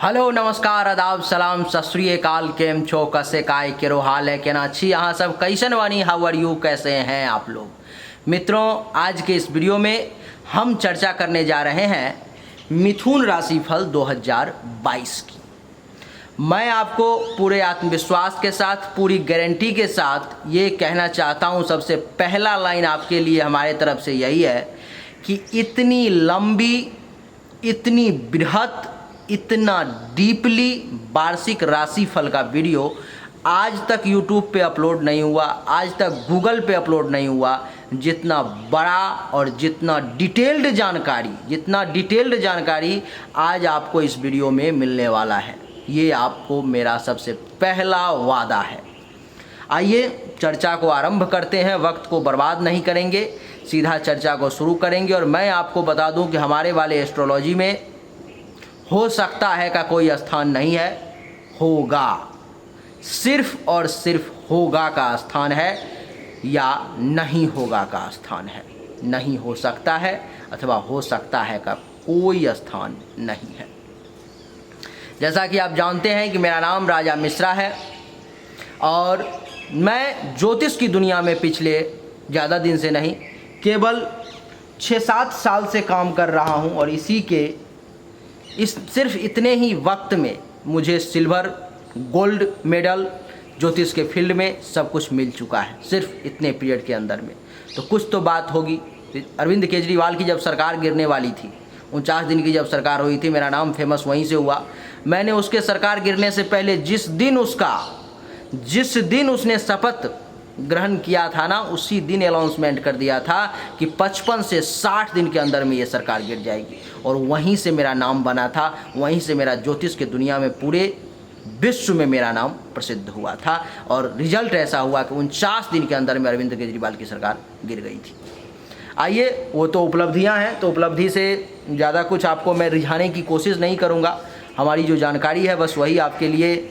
Hello नमस्कार आदाब सलाम सत श्री अकाल। केम छो कसे काय केरो हाल है केना छी यहाँ सब कैसन वानी हाउ आर यू कैसे हैं आप लोग। मित्रों आज के इस वीडियो में हम चर्चा करने जा रहे हैं मिथुन राशिफल 2022 की। मैं आपको पूरे आत्मविश्वास के साथ पूरी गारंटी के साथ ये कहना चाहता हूँ, सबसे पहला लाइन आपके लिए हमारे तरफ से यही है कि इतनी लंबी, इतनी बृहत, इतना डीपली वार्षिक राशिफल का वीडियो आज तक YouTube पे अपलोड नहीं हुआ, आज तक गूगल पे अपलोड नहीं हुआ। जितना बड़ा और जितना डिटेल्ड जानकारी आज आपको इस वीडियो में मिलने वाला है, ये आपको मेरा सबसे पहला वादा है। आइए चर्चा को आरंभ करते हैं, वक्त को बर्बाद नहीं करेंगे, सीधा चर्चा को शुरू करेंगे। और मैं आपको बता दूं कि हमारे वाले एस्ट्रोलॉजी में हो सकता है का कोई स्थान नहीं है, होगा, सिर्फ और सिर्फ होगा का स्थान है या नहीं होगा का स्थान है। नहीं हो सकता है अथवा हो सकता है का कोई स्थान नहीं है। जैसा कि आप जानते हैं कि मेरा नाम राजा मिश्रा है और मैं ज्योतिष की दुनिया में पिछले ज़्यादा दिन से नहीं, केवल 6-7 साल से काम कर रहा हूं। और सिर्फ इतने ही वक्त में मुझे सिल्वर गोल्ड मेडल ज्योतिष के फील्ड में सब कुछ मिल चुका है, सिर्फ इतने पीरियड के अंदर में। तो कुछ तो बात होगी। अरविंद केजरीवाल की जब सरकार गिरने वाली थी, 49 दिन की जब सरकार हुई थी, मेरा नाम फेमस वहीं से हुआ। मैंने उसके सरकार गिरने से पहले जिस दिन उसने शपथ ग्रहण किया था ना, उसी दिन अनाउंसमेंट कर दिया था कि 55 से 60 दिन के अंदर में ये सरकार गिर जाएगी। और वहीं से मेरा नाम बना था, वहीं से मेरा ज्योतिष के दुनिया में पूरे विश्व में मेरा नाम प्रसिद्ध हुआ था। और रिजल्ट ऐसा हुआ कि 49 दिन के अंदर में अरविंद केजरीवाल की सरकार गिर गई थी। आइए, वो तो उपलब्धियां हैं, तो उपलब्धि से ज़्यादा कुछ आपको मैं रिझाने की कोशिश नहीं करूँगा। हमारी जो जानकारी है बस वही आपके लिए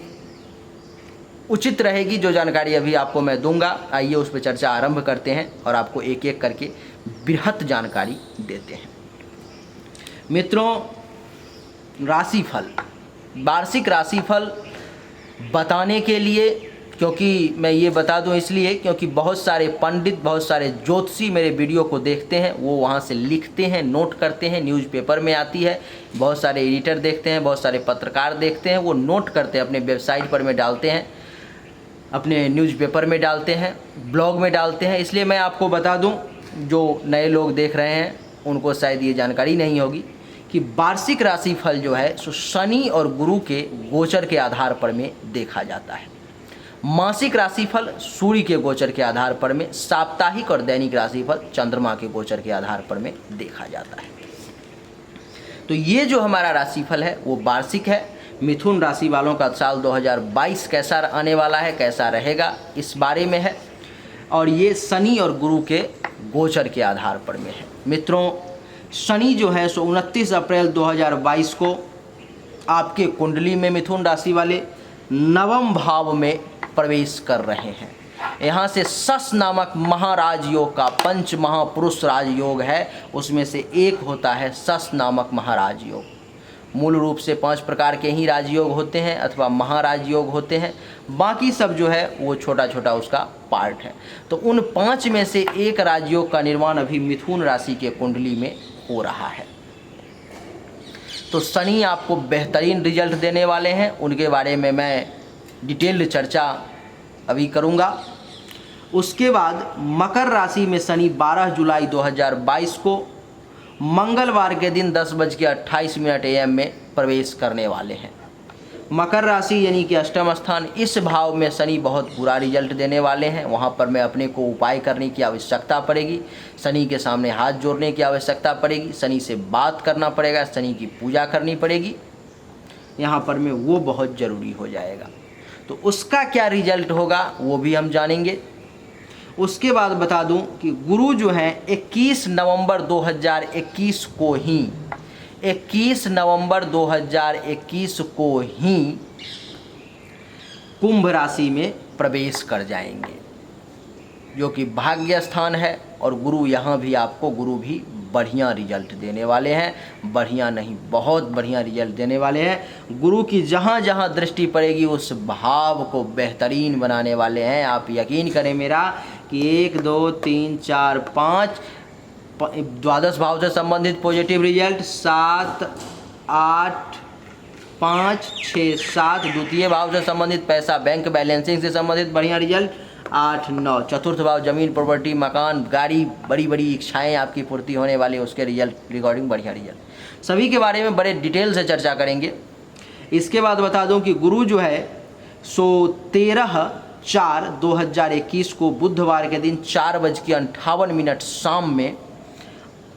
उचित रहेगी, जो जानकारी अभी आपको मैं दूंगा। आइए उस पर चर्चा आरंभ करते हैं और आपको एक एक करके बृहत जानकारी देते हैं। मित्रों, राशिफल, वार्षिक राशिफल बताने के लिए, क्योंकि मैं ये बता दूं इसलिए क्योंकि बहुत सारे पंडित, बहुत सारे ज्योतिषी मेरे वीडियो को देखते हैं, वो वहाँ से लिखते हैं, नोट करते हैं, न्यूज़पेपर में आती है। बहुत सारे एडिटर देखते हैं, बहुत सारे पत्रकार देखते हैं, वो नोट करते हैं, अपने वेबसाइट पर में डालते हैं, अपने न्यूज़पेपर में डालते हैं, ब्लॉग में डालते हैं। इसलिए मैं आपको बता दूं, जो नए लोग देख रहे हैं उनको शायद ये जानकारी नहीं होगी कि वार्षिक राशिफल जो है सो शनि और गुरु के गोचर के आधार पर में देखा जाता है। मासिक राशिफल सूर्य के गोचर के आधार पर में, साप्ताहिक और दैनिक राशिफल चंद्रमा के गोचर के आधार पर में देखा जाता है। तो ये जो हमारा राशिफल है वो वार्षिक है। मिथुन राशि वालों का साल 2022 कैसा आने वाला है, कैसा रहेगा, इस बारे में है। और ये शनि और गुरु के गोचर के आधार पर में है। मित्रों, शनि जो है सो 29 अप्रैल 2022 को आपके कुंडली में मिथुन राशि वाले नवम भाव में प्रवेश कर रहे हैं। यहाँ से सस नामक महाराज योग का पंच महापुरुष राजयोग है, उसमें से एक होता है सस नामक महाराज योग। मूल रूप से 5 प्रकार के ही राजयोग होते हैं अथवा महाराजयोग होते हैं, बाकी सब जो है वो छोटा छोटा उसका पार्ट है। तो उन 5 में से एक राजयोग का निर्माण अभी मिथुन राशि के कुंडली में हो रहा है। तो शनि आपको बेहतरीन रिजल्ट देने वाले हैं, उनके बारे में मैं डिटेल्ड चर्चा अभी करूँगा। उसके बाद मकर राशि में शनि 12 जुलाई 2022 को मंगलवार के दिन 10:28 AM में प्रवेश करने वाले हैं। मकर राशि यानी कि अष्टम स्थान, इस भाव में शनि बहुत बुरा रिजल्ट देने वाले हैं। वहाँ पर मैं अपने को उपाय करने की आवश्यकता पड़ेगी, शनि के सामने हाथ जोड़ने की आवश्यकता पड़ेगी, शनि से बात करना पड़ेगा, शनि की पूजा करनी पड़ेगी। यहाँ पर में वो बहुत ज़रूरी हो जाएगा। तो उसका क्या रिजल्ट होगा वो भी हम जानेंगे। उसके बाद बता दूं कि गुरु जो हैं 21 नवंबर 2021 को ही 21 नवंबर 2021 को ही कुंभ राशि में प्रवेश कर जाएंगे, जो कि भाग्य स्थान है। और गुरु यहाँ भी आपको गुरु भी बढ़िया रिजल्ट देने वाले हैं। बढ़िया नहीं, बहुत बढ़िया रिजल्ट देने वाले हैं। गुरु की जहाँ जहाँ दृष्टि पड़ेगी उस भाव को बेहतरीन बनाने वाले हैं। आप यकीन करें मेरा कि 1 2 3 4 5 द्वादश भाव से संबंधित पॉजिटिव रिजल्ट, 7 8 5 6 7 द्वितीय भाव से संबंधित पैसा बैंक बैलेंसिंग से संबंधित बढ़िया रिजल्ट, 8 9 चतुर्थ भाव जमीन प्रॉपर्टी मकान गाड़ी बड़ी बड़ी इच्छाएं आपकी पूर्ति होने वाली, उसके रिजल्ट रिकॉर्डिंग बढ़िया रिजल्ट। सभी के बारे में बड़े डिटेल से चर्चा करेंगे। इसके बाद बता दूं कि गुरु जो है सो 13/4/2021 को बुधवार के दिन 4:58 शाम में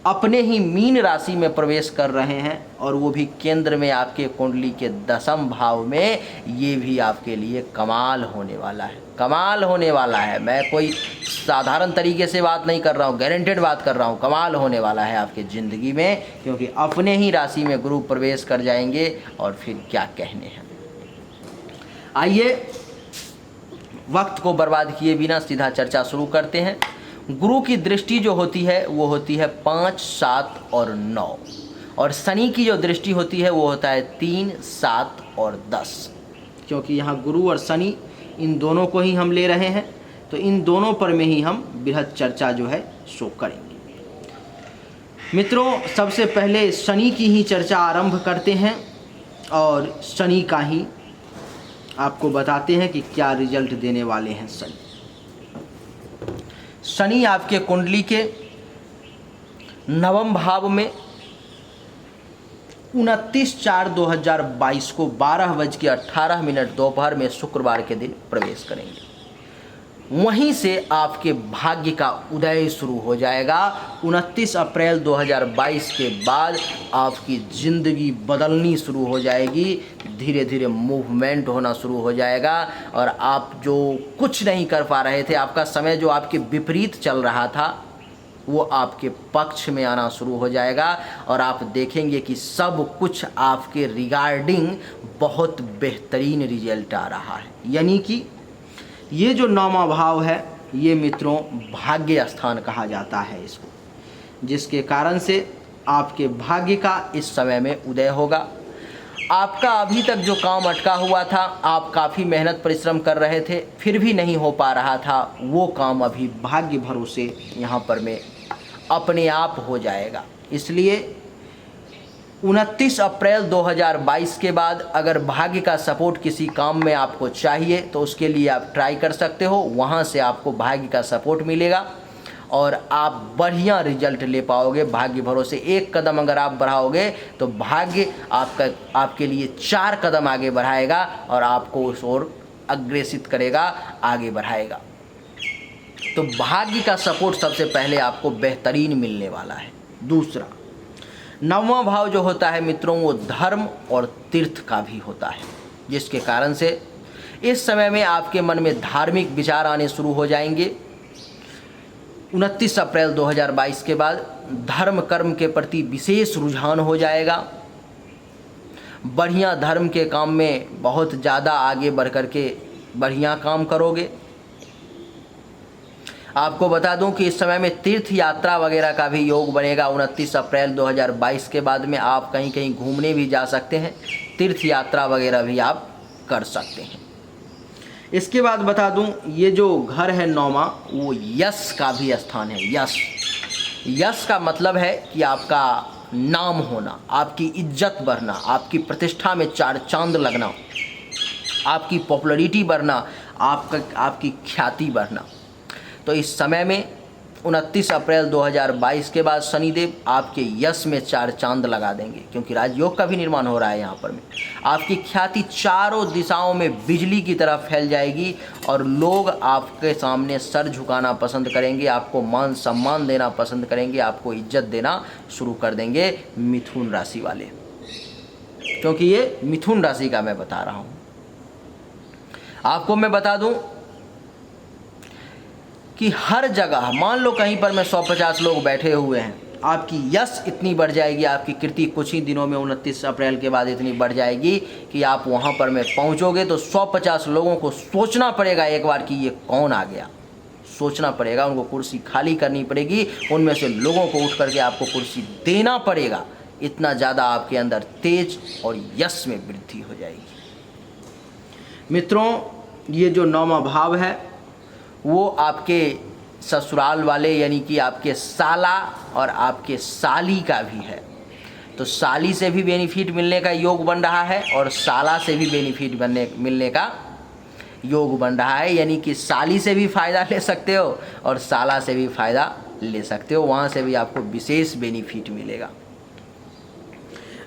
अपने ही मीन राशि में प्रवेश कर रहे हैं, और वो भी केंद्र में आपके कुंडली के 10वें भाव में। ये भी आपके लिए कमाल होने वाला है, कमाल होने वाला है। मैं कोई साधारण तरीके से बात नहीं कर रहा हूँ, गारंटेड बात कर रहा हूँ। कमाल होने वाला है आपके ज़िंदगी में, क्योंकि अपने ही राशि में गुरु प्रवेश कर जाएंगे और फिर क्या कहने हैं। आइए वक्त को बर्बाद किए बिना सीधा चर्चा शुरू करते हैं। गुरु की दृष्टि जो होती है वो होती है 5 7 और 9, और शनि की जो दृष्टि होती है वो होता है 3 7 और 10। क्योंकि यहाँ गुरु और शनि इन दोनों को ही हम ले रहे हैं, तो इन दोनों पर में ही हम बृहद चर्चा जो है सो करेंगे। मित्रों, सबसे पहले शनि की ही चर्चा आरंभ करते हैं, और शनि का ही आपको बताते हैं कि क्या रिजल्ट देने वाले हैं। शनि आपके कुंडली के 9वें भाव में 29/4/2022 को 12:18 दोपहर में शुक्रवार के दिन प्रवेश करेंगे। वहीं से आपके भाग्य का उदय शुरू हो जाएगा। 29 अप्रैल 2022 के बाद आपकी ज़िंदगी बदलनी शुरू हो जाएगी, धीरे धीरे मूवमेंट होना शुरू हो जाएगा, और आप जो कुछ नहीं कर पा रहे थे, आपका समय जो आपके विपरीत चल रहा था वो आपके पक्ष में आना शुरू हो जाएगा, और आप देखेंगे कि सब कुछ आपके रिगार्डिंग बहुत बेहतरीन रिजल्ट आ रहा है। यानी कि ये जो 9वां भाव है ये मित्रों भाग्य स्थान कहा जाता है इसको, जिसके कारण से आपके भाग्य का इस समय में उदय होगा। आपका अभी तक जो काम अटका हुआ था, आप काफ़ी मेहनत परिश्रम कर रहे थे फिर भी नहीं हो पा रहा था, वो काम अभी भाग्य भरोसे यहाँ पर में अपने आप हो जाएगा। इसलिए 29 अप्रैल 2022 के बाद अगर भाग्य का सपोर्ट किसी काम में आपको चाहिए तो उसके लिए आप ट्राई कर सकते हो, वहाँ से आपको भाग्य का सपोर्ट मिलेगा और आप बढ़िया रिजल्ट ले पाओगे। भाग्य भरोसे एक कदम अगर आप बढ़ाओगे तो भाग्य आपके लिए 4 कदम आगे बढ़ाएगा और आपको उस ओर अग्रेसित करेगा, आगे बढ़ाएगा। तो भाग्य का सपोर्ट सबसे पहले आपको बेहतरीन मिलने वाला है। दूसरा, 9वां भाव जो होता है मित्रों वो धर्म और तीर्थ का भी होता है, जिसके कारण से इस समय में आपके मन में धार्मिक विचार आने शुरू हो जाएंगे। 29 अप्रैल 2022 के बाद धर्म कर्म के प्रति विशेष रुझान हो जाएगा। बढ़िया धर्म के काम में बहुत ज़्यादा आगे बढ़ कर के बढ़िया काम करोगे। आपको बता दूं कि इस समय में तीर्थ यात्रा वगैरह का भी योग बनेगा। 29 अप्रैल 2022 के बाद में आप कहीं कहीं घूमने भी जा सकते हैं, तीर्थ यात्रा वगैरह भी आप कर सकते हैं। इसके बाद बता दूं ये जो घर है 9वां वो यश का भी स्थान है। यश का मतलब है कि आपका नाम होना, आपकी इज्जत बढ़ना, आपकी प्रतिष्ठा में 4 चांद लगना, आपकी पॉपुलैरिटी बढ़ना, आपकी ख्याति बढ़ना। तो इस समय में 29 अप्रैल 2022 के बाद शनिदेव आपके यश में 4 चांद लगा देंगे, क्योंकि राजयोग का भी निर्माण हो रहा है यहाँ पर में। आपकी ख्याति चारों दिशाओं में बिजली की तरह फैल जाएगी और लोग आपके सामने सर झुकाना पसंद करेंगे, आपको मान सम्मान देना पसंद करेंगे, आपको इज्जत देना शुरू कर देंगे मिथुन राशि वाले, क्योंकि ये मिथुन राशि का मैं बता रहा हूँ। आपको मैं बता दूँ कि हर जगह मान लो कहीं पर में 150 लोग बैठे हुए हैं, आपकी यश इतनी बढ़ जाएगी, आपकी कीर्ति कुछ ही दिनों में 29 अप्रैल के बाद इतनी बढ़ जाएगी कि आप वहाँ पर में पहुँचोगे तो 150 लोगों को सोचना पड़ेगा एक बार कि ये कौन आ गया। सोचना पड़ेगा, उनको कुर्सी खाली करनी पड़ेगी, उनमें से लोगों को उठ करके आपको कुर्सी देना पड़ेगा। इतना ज़्यादा आपके अंदर तेज और यश में वृद्धि हो जाएगी। मित्रों, ये जो 9वां भाव है वो आपके ससुराल वाले यानी कि आपके साला और आपके साली का भी है। तो साली से भी बेनिफिट मिलने का योग बन रहा है और साला से भी बेनिफिट मिलने का योग बन रहा है, यानी कि साली से भी फ़ायदा ले सकते हो और साला से भी फ़ायदा ले सकते हो, वहाँ से भी आपको विशेष बेनिफिट मिलेगा।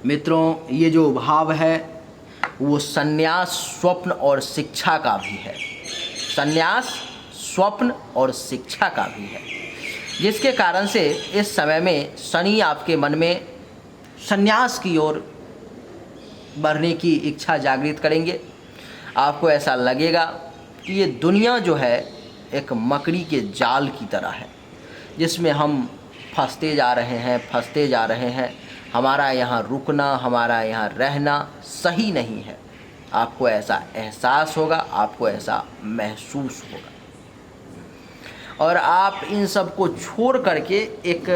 मित्रों, ये जो भाव है वो संन्यास, स्वप्न और शिक्षा का भी है। संन्यास, स्वप्न और शिक्षा का भी है, जिसके कारण से इस समय में शनि आपके मन में संन्यास की ओर बढ़ने की इच्छा जागृत करेंगे। आपको ऐसा लगेगा कि ये दुनिया जो है एक मकड़ी के जाल की तरह है, जिसमें हम फंसते जा रहे हैं। हमारा यहाँ रुकना, हमारा यहाँ रहना सही नहीं है। आपको ऐसा एहसास होगा, आपको ऐसा महसूस होगा और आप इन सब को छोड़ करके एक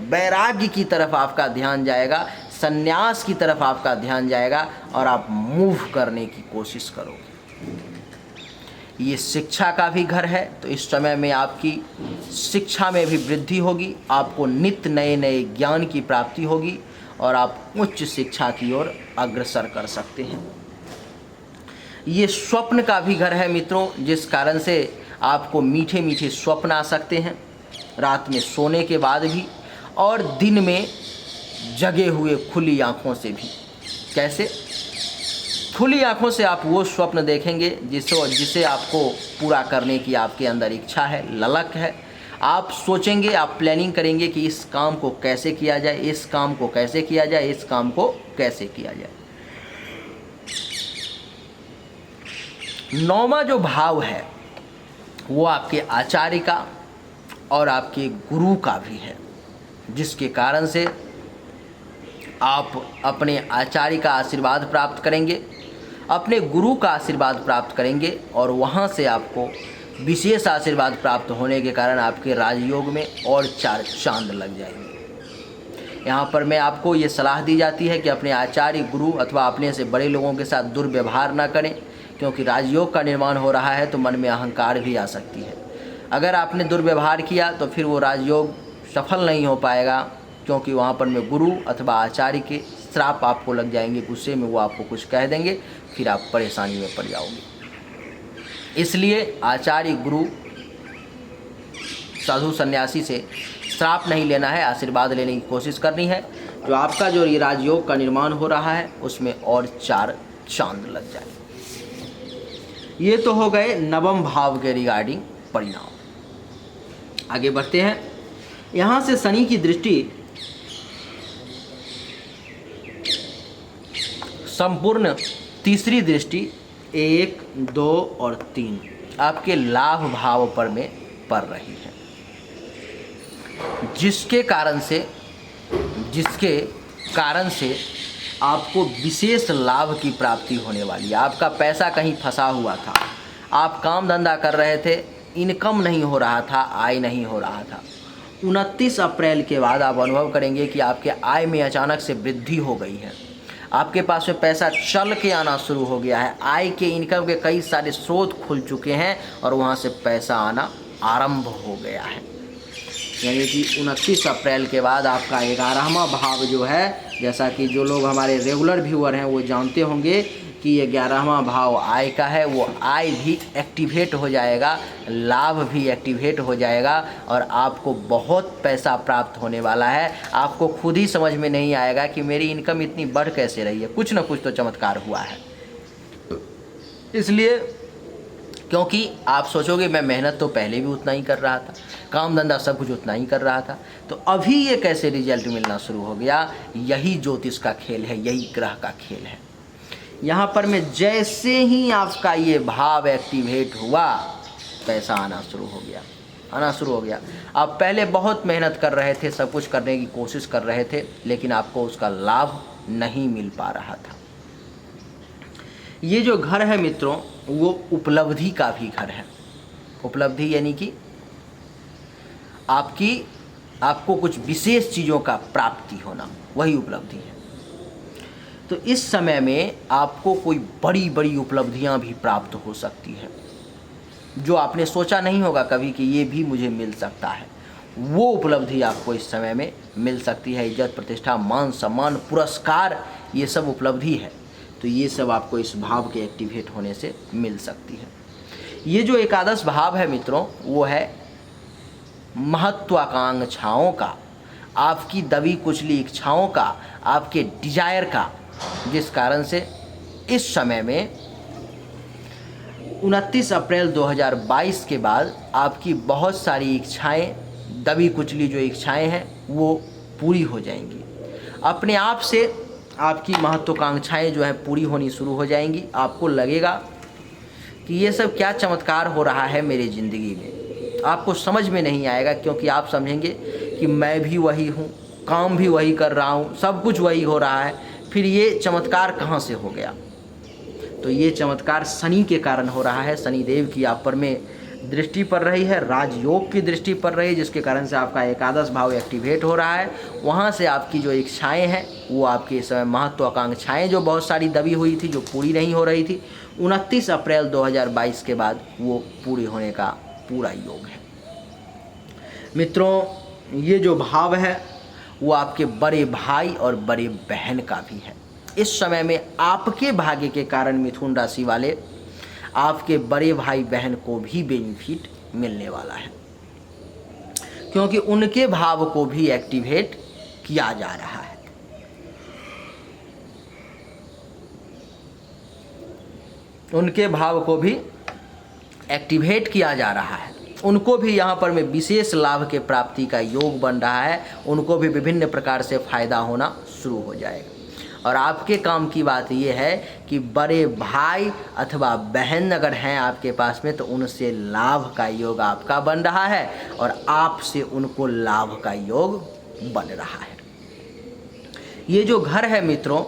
वैराग्य की तरफ आपका ध्यान जाएगा, संन्यास की तरफ आपका ध्यान जाएगा और आप मूव करने की कोशिश करोगे। ये शिक्षा का भी घर है, तो इस समय में आपकी शिक्षा में भी वृद्धि होगी, आपको नित्य नए नए ज्ञान की प्राप्ति होगी और आप उच्च शिक्षा की ओर अग्रसर कर सकते हैं। ये स्वप्न का भी घर है मित्रों, जिस कारण से आपको मीठे मीठे स्वप्न आ सकते हैं रात में सोने के बाद भी और दिन में जगे हुए खुली आँखों से भी। कैसे? खुली आँखों से आप वो स्वप्न देखेंगे जिसे आपको पूरा करने की आपके अंदर इच्छा है, ललक है। आप सोचेंगे, आप प्लानिंग करेंगे कि इस काम को कैसे किया जाए, इस काम को कैसे किया जाए, इस काम को कैसे किया जाए। 9वां जो भाव है वो आपके आचार्य का और आपके गुरु का भी है, जिसके कारण से आप अपने आचार्य का आशीर्वाद प्राप्त करेंगे, अपने गुरु का आशीर्वाद प्राप्त करेंगे और वहाँ से आपको विशेष आशीर्वाद प्राप्त होने के कारण आपके राजयोग में और 4 चांद लग जाएंगे। यहाँ पर मैं आपको ये सलाह दी जाती है कि अपने आचार्य, गुरु अथवा अपने से बड़े लोगों के साथ दुर्व्यवहार ना करें, क्योंकि राजयोग का निर्माण हो रहा है तो मन में अहंकार भी आ सकती है। अगर आपने दुर्व्यवहार किया तो फिर वो राजयोग सफल नहीं हो पाएगा, क्योंकि वहाँ पर में गुरु अथवा आचार्य के श्राप आपको लग जाएंगे। गुस्से में वो आपको कुछ कह देंगे, फिर आप परेशानी में पड़ जाओगे। इसलिए आचार्य, गुरु, साधु, सन्यासी से श्राप नहीं लेना है, आशीर्वाद लेने की कोशिश करनी है। जो आपका जो ये राजयोग का निर्माण हो रहा है उसमें और 4 चांद लग जाए। ये तो हो गए 9वें भाव के रिगार्डिंग परिणाम। आगे बढ़ते हैं। यहाँ से शनि की दृष्टि संपूर्ण तीसरी दृष्टि 1, 2 और 3 आपके लाभ भाव पर में पड़ रही है, जिसके कारण से आपको विशेष लाभ की प्राप्ति होने वाली है। आपका पैसा कहीं फंसा हुआ था, आप काम धंधा कर रहे थे, इनकम नहीं हो रहा था, आय नहीं हो रहा था। 29 अप्रैल के बाद आप अनुभव करेंगे कि आपके आय में अचानक से वृद्धि हो गई है। आपके पास में पैसा चल के आना शुरू हो गया है। आय के, इनकम के कई सारे स्रोत खुल चुके हैं और वहाँ से पैसा आना आरंभ हो गया है। यानी कि 29 अप्रैल के बाद आपका 11वां भाव जो है, जैसा कि जो लोग हमारे रेगुलर व्यूअर हैं वो जानते होंगे कि ये 11वां भाव आय का है, वो आय भी एक्टिवेट हो जाएगा, लाभ भी एक्टिवेट हो जाएगा और आपको बहुत पैसा प्राप्त होने वाला है। आपको खुद ही समझ में नहीं आएगा कि मेरी इनकम इतनी बढ़ कैसे रही है। कुछ ना कुछ तो चमत्कार हुआ है। इसलिए, क्योंकि आप सोचोगे मैं मेहनत तो पहले भी उतना ही कर रहा था, काम धंधा सब कुछ उतना ही कर रहा था, तो अभी ये कैसे रिजल्ट मिलना शुरू हो गया। यही ज्योतिष का खेल है, यही ग्रह का खेल है। यहाँ पर में जैसे ही आपका ये भाव एक्टिवेट हुआ, पैसा आना शुरू हो गया। आप पहले बहुत मेहनत कर रहे थे, सब कुछ करने की कोशिश कर रहे थे, लेकिन आपको उसका लाभ नहीं मिल पा रहा था। ये जो घर है मित्रों, वो उपलब्धि का भी घर है। उपलब्धि यानी कि आपको कुछ विशेष चीज़ों का प्राप्ति होना, वही उपलब्धि है। तो इस समय में आपको कोई बड़ी बड़ी उपलब्धियां भी प्राप्त हो सकती है, जो आपने सोचा नहीं होगा कभी कि ये भी मुझे मिल सकता है। वो उपलब्धि आपको इस समय में मिल सकती है। इज्जत, प्रतिष्ठा, मान सम्मान, पुरस्कार, ये सब उपलब्धि है। तो ये सब आपको इस भाव के एक्टिवेट होने से मिल सकती है। ये जो एकादश भाव है मित्रों, वो है महत्वाकांक्षाओं का, आपकी दबी कुचली इच्छाओं का, आपके डिजायर का, जिस कारण से इस समय में 29 अप्रैल 2022 के बाद आपकी बहुत सारी इच्छाएं, दबी कुचली जो इच्छाएं हैं वो पूरी हो जाएंगी। अपने आप से आपकी महत्वाकांक्षाएं जो है पूरी होनी शुरू हो जाएंगी। आपको लगेगा कि ये सब क्या चमत्कार हो रहा है मेरी ज़िंदगी में। आपको समझ में नहीं आएगा, क्योंकि आप समझेंगे कि मैं भी वही हूँ, काम भी वही कर रहा हूँ, सब कुछ वही हो रहा है, फिर ये चमत्कार कहाँ से हो गया। तो ये चमत्कार शनि के कारण हो रहा है। शनिदेव की आप पर में दृष्टि पड़ रही है, राजयोग की दृष्टि पड़ रही है, जिसके कारण से आपका एकादश भाव एक्टिवेट हो रहा है। वहाँ से आपकी जो इच्छाएं हैं वो आपकी इस समय महत्वाकांक्षाएं जो बहुत सारी दबी हुई थी, जो पूरी नहीं हो रही थी, 29 अप्रैल 2022 के बाद वो पूरी होने का पूरा योग है। मित्रों, ये जो भाव है वो आपके बड़े भाई और बड़े बहन का भी है। इस समय में आपके भाग्य के कारण मिथुन राशि वाले, आपके बड़े भाई बहन को भी बेनिफिट मिलने वाला है, क्योंकि उनके भाव को भी एक्टिवेट किया जा रहा है। उनके भाव को भी एक्टिवेट किया जा रहा है। उनको भी यहाँ पर में विशेष लाभ के प्राप्ति का योग बन रहा है। उनको भी विभिन्न प्रकार से फायदा होना शुरू हो जाएगा। और आपके काम की बात यह है कि बड़े भाई अथवा बहन अगर हैं आपके पास में, तो उनसे लाभ का योग आपका बन रहा है और आपसे उनको लाभ का योग बन रहा है। ये जो घर है मित्रों,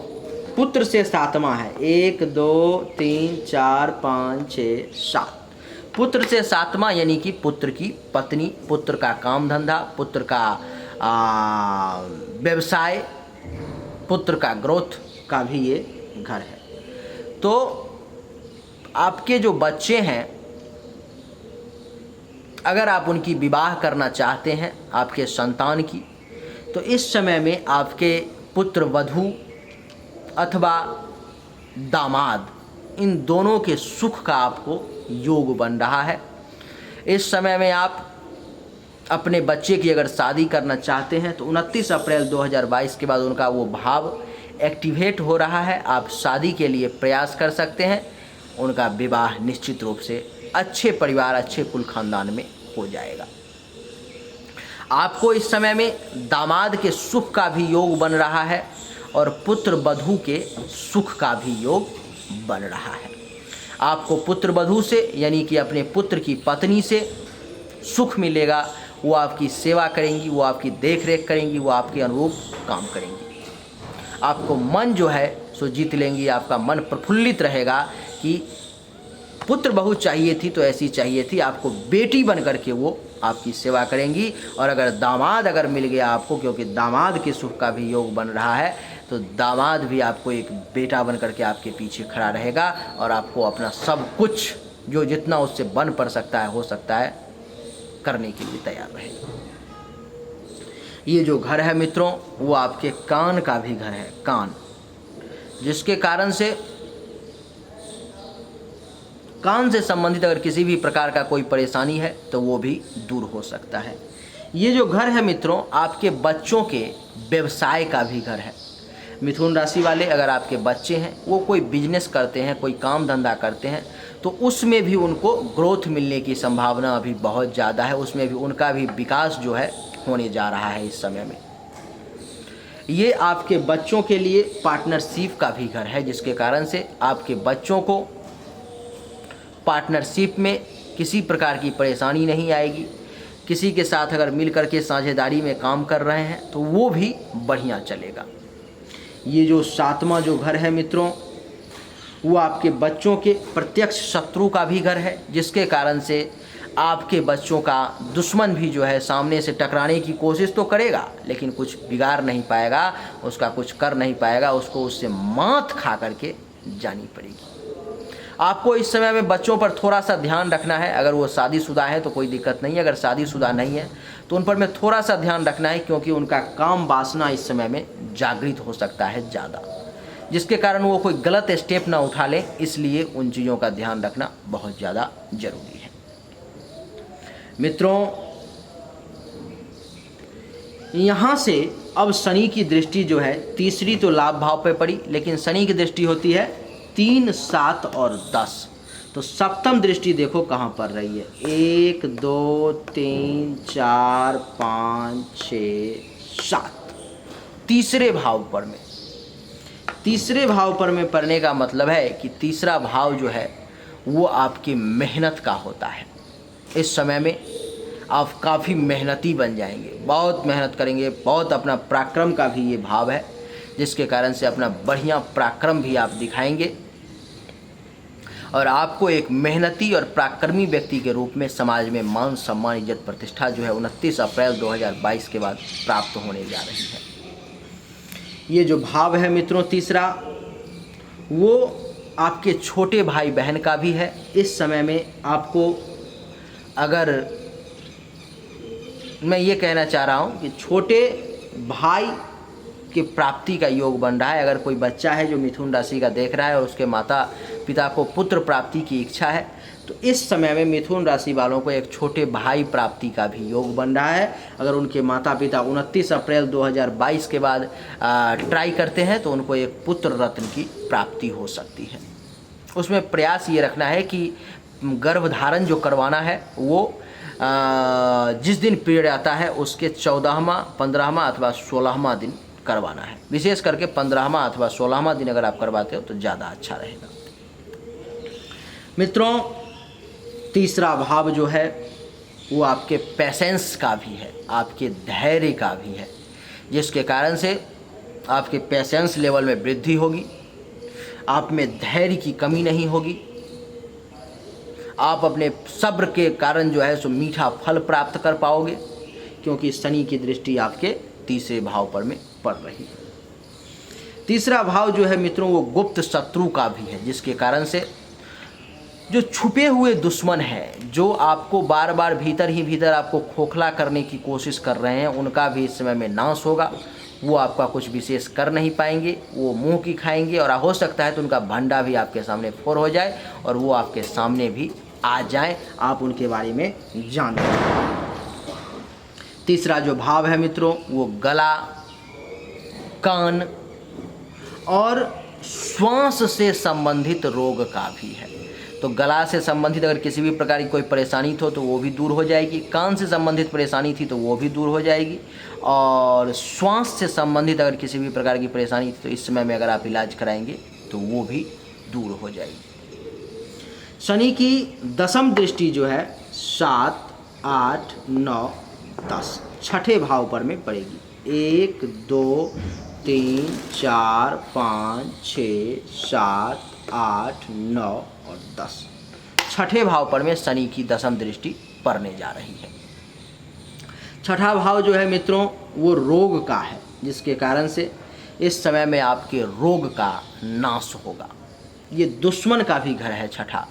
पुत्र से सातवां है। 1 2 3 4 5 6 7। पुत्र से सातवां यानी कि पुत्र की पत्नी, पुत्र का काम धंधा, पुत्र का व्यवसाय, पुत्र का ग्रोथ का भी ये घर है। तो आपके जो बच्चे हैं, अगर आप उनकी विवाह करना चाहते हैं, आपके संतान की, तो इस समय में आपके पुत्र वधू अथवा दामाद, इन दोनों के सुख का आपको योग बन रहा है। इस समय में आप अपने बच्चे की अगर शादी करना चाहते हैं तो 29 अप्रैल 2022 के बाद उनका वो भाव एक्टिवेट हो रहा है। आप शादी के लिए प्रयास कर सकते हैं। उनका विवाह निश्चित रूप से अच्छे परिवार, अच्छे कुल खानदान में हो जाएगा। आपको इस समय में दामाद के सुख का भी योग बन रहा है और पुत्र वधू के सुख का भी योग बन रहा है। आपको पुत्र वधू से यानी कि अपने पुत्र की पत्नी से सुख मिलेगा। वो आपकी सेवा करेंगी, वो आपकी देख रेख करेंगी, वो आपके अनुरूप काम करेंगी। आपको मन जो है सो जीत लेंगी। आपका मन प्रफुल्लित रहेगा कि पुत्र बहू चाहिए थी तो ऐसी चाहिए थी। आपको बेटी बन करके वो आपकी सेवा करेंगी। और अगर दामाद अगर मिल गया आपको, क्योंकि दामाद के सुख का भी योग बन रहा है, तो दामाद भी आपको एक बेटा बन करके आपके पीछे खड़ा रहेगा और आपको अपना सब कुछ जो जितना उससे बन पड़ सकता है, हो सकता है, करने के लिए तैयार रहेगा। ये जो घर है मित्रों, वो आपके कान का भी घर है। कान, जिसके कारण से कान से संबंधित अगर किसी भी प्रकार का कोई परेशानी है तो वो भी दूर हो सकता है। ये जो घर है मित्रों, आपके बच्चों के व्यवसाय का भी घर है। मिथुन राशि वाले, अगर आपके बच्चे हैं, वो कोई बिजनेस करते हैं, कोई काम धंधा करते हैं, तो उसमें भी उनको ग्रोथ मिलने की संभावना अभी बहुत ज़्यादा है। उसमें भी उनका भी विकास जो है होने जा रहा है इस समय में। ये आपके बच्चों के लिए पार्टनरशिप का भी घर है, जिसके कारण से आपके बच्चों को पार्टनरशिप में किसी प्रकार की परेशानी नहीं आएगी। किसी के साथ अगर मिल करके साझेदारी में काम कर रहे हैं तो वो भी बढ़िया चलेगा। ये जो सातवां जो घर है मित्रों, वो आपके बच्चों के प्रत्यक्ष शत्रु का भी घर है, जिसके कारण से आपके बच्चों का दुश्मन भी जो है सामने से टकराने की कोशिश तो करेगा, लेकिन कुछ बिगाड़ नहीं पाएगा, उसका कुछ कर नहीं पाएगा, उसको उससे मात खा करके जानी पड़ेगी। आपको इस समय में बच्चों पर थोड़ा सा ध्यान रखना है। अगर वो शादीशुदा है तो कोई दिक्कत नहीं है, अगर शादीशुदा नहीं है तो उन पर में थोड़ा सा ध्यान रखना है, क्योंकि उनका काम वासना इस समय में जागृत हो सकता है ज़्यादा, जिसके कारण वो कोई गलत स्टेप ना उठा लें, इसलिए उन चीज़ों का ध्यान रखना बहुत ज़्यादा जरूरी है। मित्रों, यहाँ से अब शनि की दृष्टि जो है तीसरी तो लाभ भाव पे पड़ी, लेकिन शनि की दृष्टि होती है 3, 7 और 10। तो सप्तम दृष्टि देखो कहाँ पड़ रही है, 1, 2, 3, 4, 5, 6, 7, तीसरे भाव पर में। तीसरे भाव पर में पड़ने का मतलब है कि तीसरा भाव जो है वो आपकी मेहनत का होता है। इस समय में आप काफ़ी मेहनती बन जाएंगे, बहुत मेहनत करेंगे, बहुत अपना पराक्रम का भी ये भाव है, जिसके कारण से अपना बढ़िया पराक्रम भी आप दिखाएंगे और आपको एक मेहनती और पराक्रमी व्यक्ति के रूप में समाज में मान सम्मान इज्जत प्रतिष्ठा जो है 29 अप्रैल 2022 के बाद प्राप्त होने जा रही है। ये जो भाव है मित्रों तीसरा, वो आपके छोटे भाई बहन का भी है। इस समय में आपको, अगर मैं ये कहना चाह रहा हूँ कि छोटे भाई की प्राप्ति का योग बन रहा है। अगर कोई बच्चा है जो मिथुन राशि का देख रहा है और उसके माता पिता को पुत्र प्राप्ति की इच्छा है, तो इस समय में मिथुन राशि वालों को एक छोटे भाई प्राप्ति का भी योग बन रहा है। अगर उनके माता पिता 29 अप्रैल 2022 के बाद ट्राई करते हैं तो उनको एक पुत्र रत्न की प्राप्ति हो सकती है। उसमें प्रयास ये रखना है कि गर्भधारण जो करवाना है वो जिस दिन पीरियड आता है उसके 14वां, 15वां अथवा 16वां दिन करवाना है। विशेष करके 15वां अथवा 16वां दिन अगर आप करवाते हो तो ज़्यादा अच्छा रहेगा। मित्रों, तीसरा भाव जो है वो आपके पेशेंस का भी है, आपके धैर्य का भी है, जिसके कारण से आपके पेशेंस लेवल में वृद्धि होगी, आप में धैर्य की कमी नहीं होगी, आप अपने सब्र के कारण जो है सो मीठा फल प्राप्त कर पाओगे, क्योंकि शनि की दृष्टि आपके तीसरे भाव पर में पड़ रही है। तीसरा भाव जो है मित्रों वो गुप्त शत्रु का भी है, जिसके कारण से जो छुपे हुए दुश्मन हैं, जो आपको बार बार भीतर ही भीतर आपको खोखला करने की कोशिश कर रहे हैं, उनका भी इस समय में नाश होगा। वो आपका कुछ विशेष कर नहीं पाएंगे, वो मुंह की खाएंगे और हो सकता है तो उनका भंडा भी आपके सामने फोड़ हो जाए और वो आपके सामने भी आ जाए, आप उनके बारे में जान लें। तीसरा जो भाव है मित्रों वो गला, कान और श्वास से संबंधित रोग का भी है। तो गला से संबंधित अगर किसी भी प्रकार की कोई परेशानी हो तो वो भी दूर हो जाएगी, कान से संबंधित परेशानी थी तो वो भी दूर हो जाएगी, और श्वास से संबंधित अगर किसी भी प्रकार की परेशानी थी तो इस समय में अगर आप इलाज कराएंगे तो वो भी दूर हो जाएगी। शनि की दशम दृष्टि जो है 7, 8, 9, 10 छठे भाव पर में पड़ेगी। 1, 2, 3, 4, 5, 6, 7, 8, 9 और 10 छठे भाव पर में शनि की दशम दृष्टि पड़ने जा रही है। छठा भाव जो है मित्रों वो रोग का है, जिसके कारण से इस समय में आपके रोग का नाश होगा। ये दुश्मन का भी घर है छठा,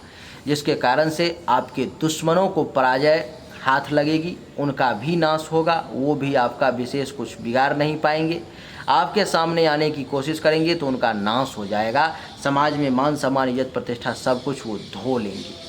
जिसके कारण से आपके दुश्मनों को पराजय हाथ लगेगी, उनका भी नाश होगा, वो भी आपका विशेष कुछ बिगाड़ नहीं पाएंगे। आपके सामने आने की कोशिश करेंगे तो उनका नाश हो जाएगा। समाज में मान सम्मान इज्जत प्रतिष्ठा सब कुछ वो धो लेंगे।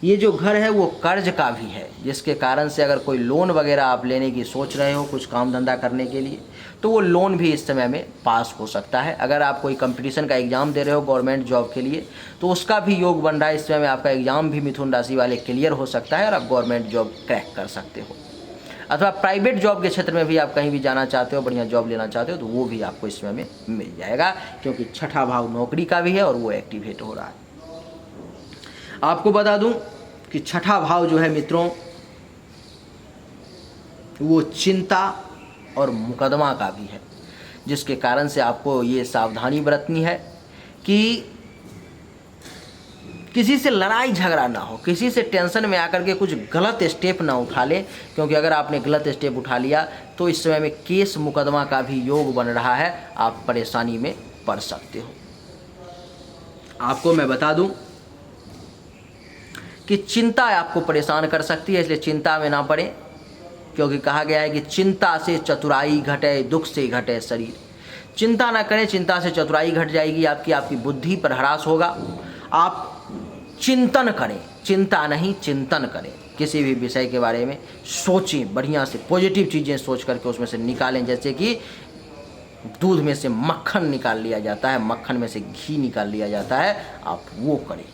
ये जो घर है वो कर्ज का भी है, जिसके कारण से अगर कोई लोन वगैरह आप लेने की सोच रहे हो कुछ काम धंधा करने के लिए तो वो लोन भी इस समय में पास हो सकता है। अगर आप कोई कंपटीशन का एग्ज़ाम दे रहे हो गवर्नमेंट जॉब के लिए तो उसका भी योग बन रहा है। इस समय में आपका एग्ज़ाम भी मिथुन राशि वाले क्लियर हो सकता है और आप गवर्नमेंट जॉब क्रैक कर सकते हो, अथवा प्राइवेट जॉब के क्षेत्र में भी आप कहीं भी जाना चाहते हो, बढ़िया जॉब लेना चाहते हो तो वो भी आपको इस समय में मिल जाएगा, क्योंकि छठा भाव नौकरी का भी है और वो एक्टिवेट हो रहा है। आपको बता दूं कि छठा भाव जो है मित्रों वो चिंता और मुकदमा का भी है, जिसके कारण से आपको ये सावधानी बरतनी है कि किसी से लड़ाई झगड़ा ना हो, किसी से टेंशन में आकर के कुछ गलत स्टेप ना उठा ले, क्योंकि अगर आपने गलत स्टेप उठा लिया तो इस समय में केस मुकदमा का भी योग बन रहा है, आप परेशानी में पड़ सकते हो। आपको मैं बता दूं कि चिंता आपको परेशान कर सकती है, इसलिए चिंता में ना पड़े, क्योंकि कहा गया है कि चिंता से चतुराई घटे, दुख से घटे शरीर। चिंता ना करें, चिंता से चतुराई घट जाएगी आपकी बुद्धि पर ह्रास होगा। आप चिंतन करें, चिंता नहीं चिंतन करें, किसी भी विषय के बारे में सोचें, बढ़िया से पॉजिटिव चीज़ें सोच करके उसमें से निकालें। जैसे कि दूध में से मक्खन निकाल लिया जाता है, मक्खन में से घी निकाल लिया जाता है, आप वो करें।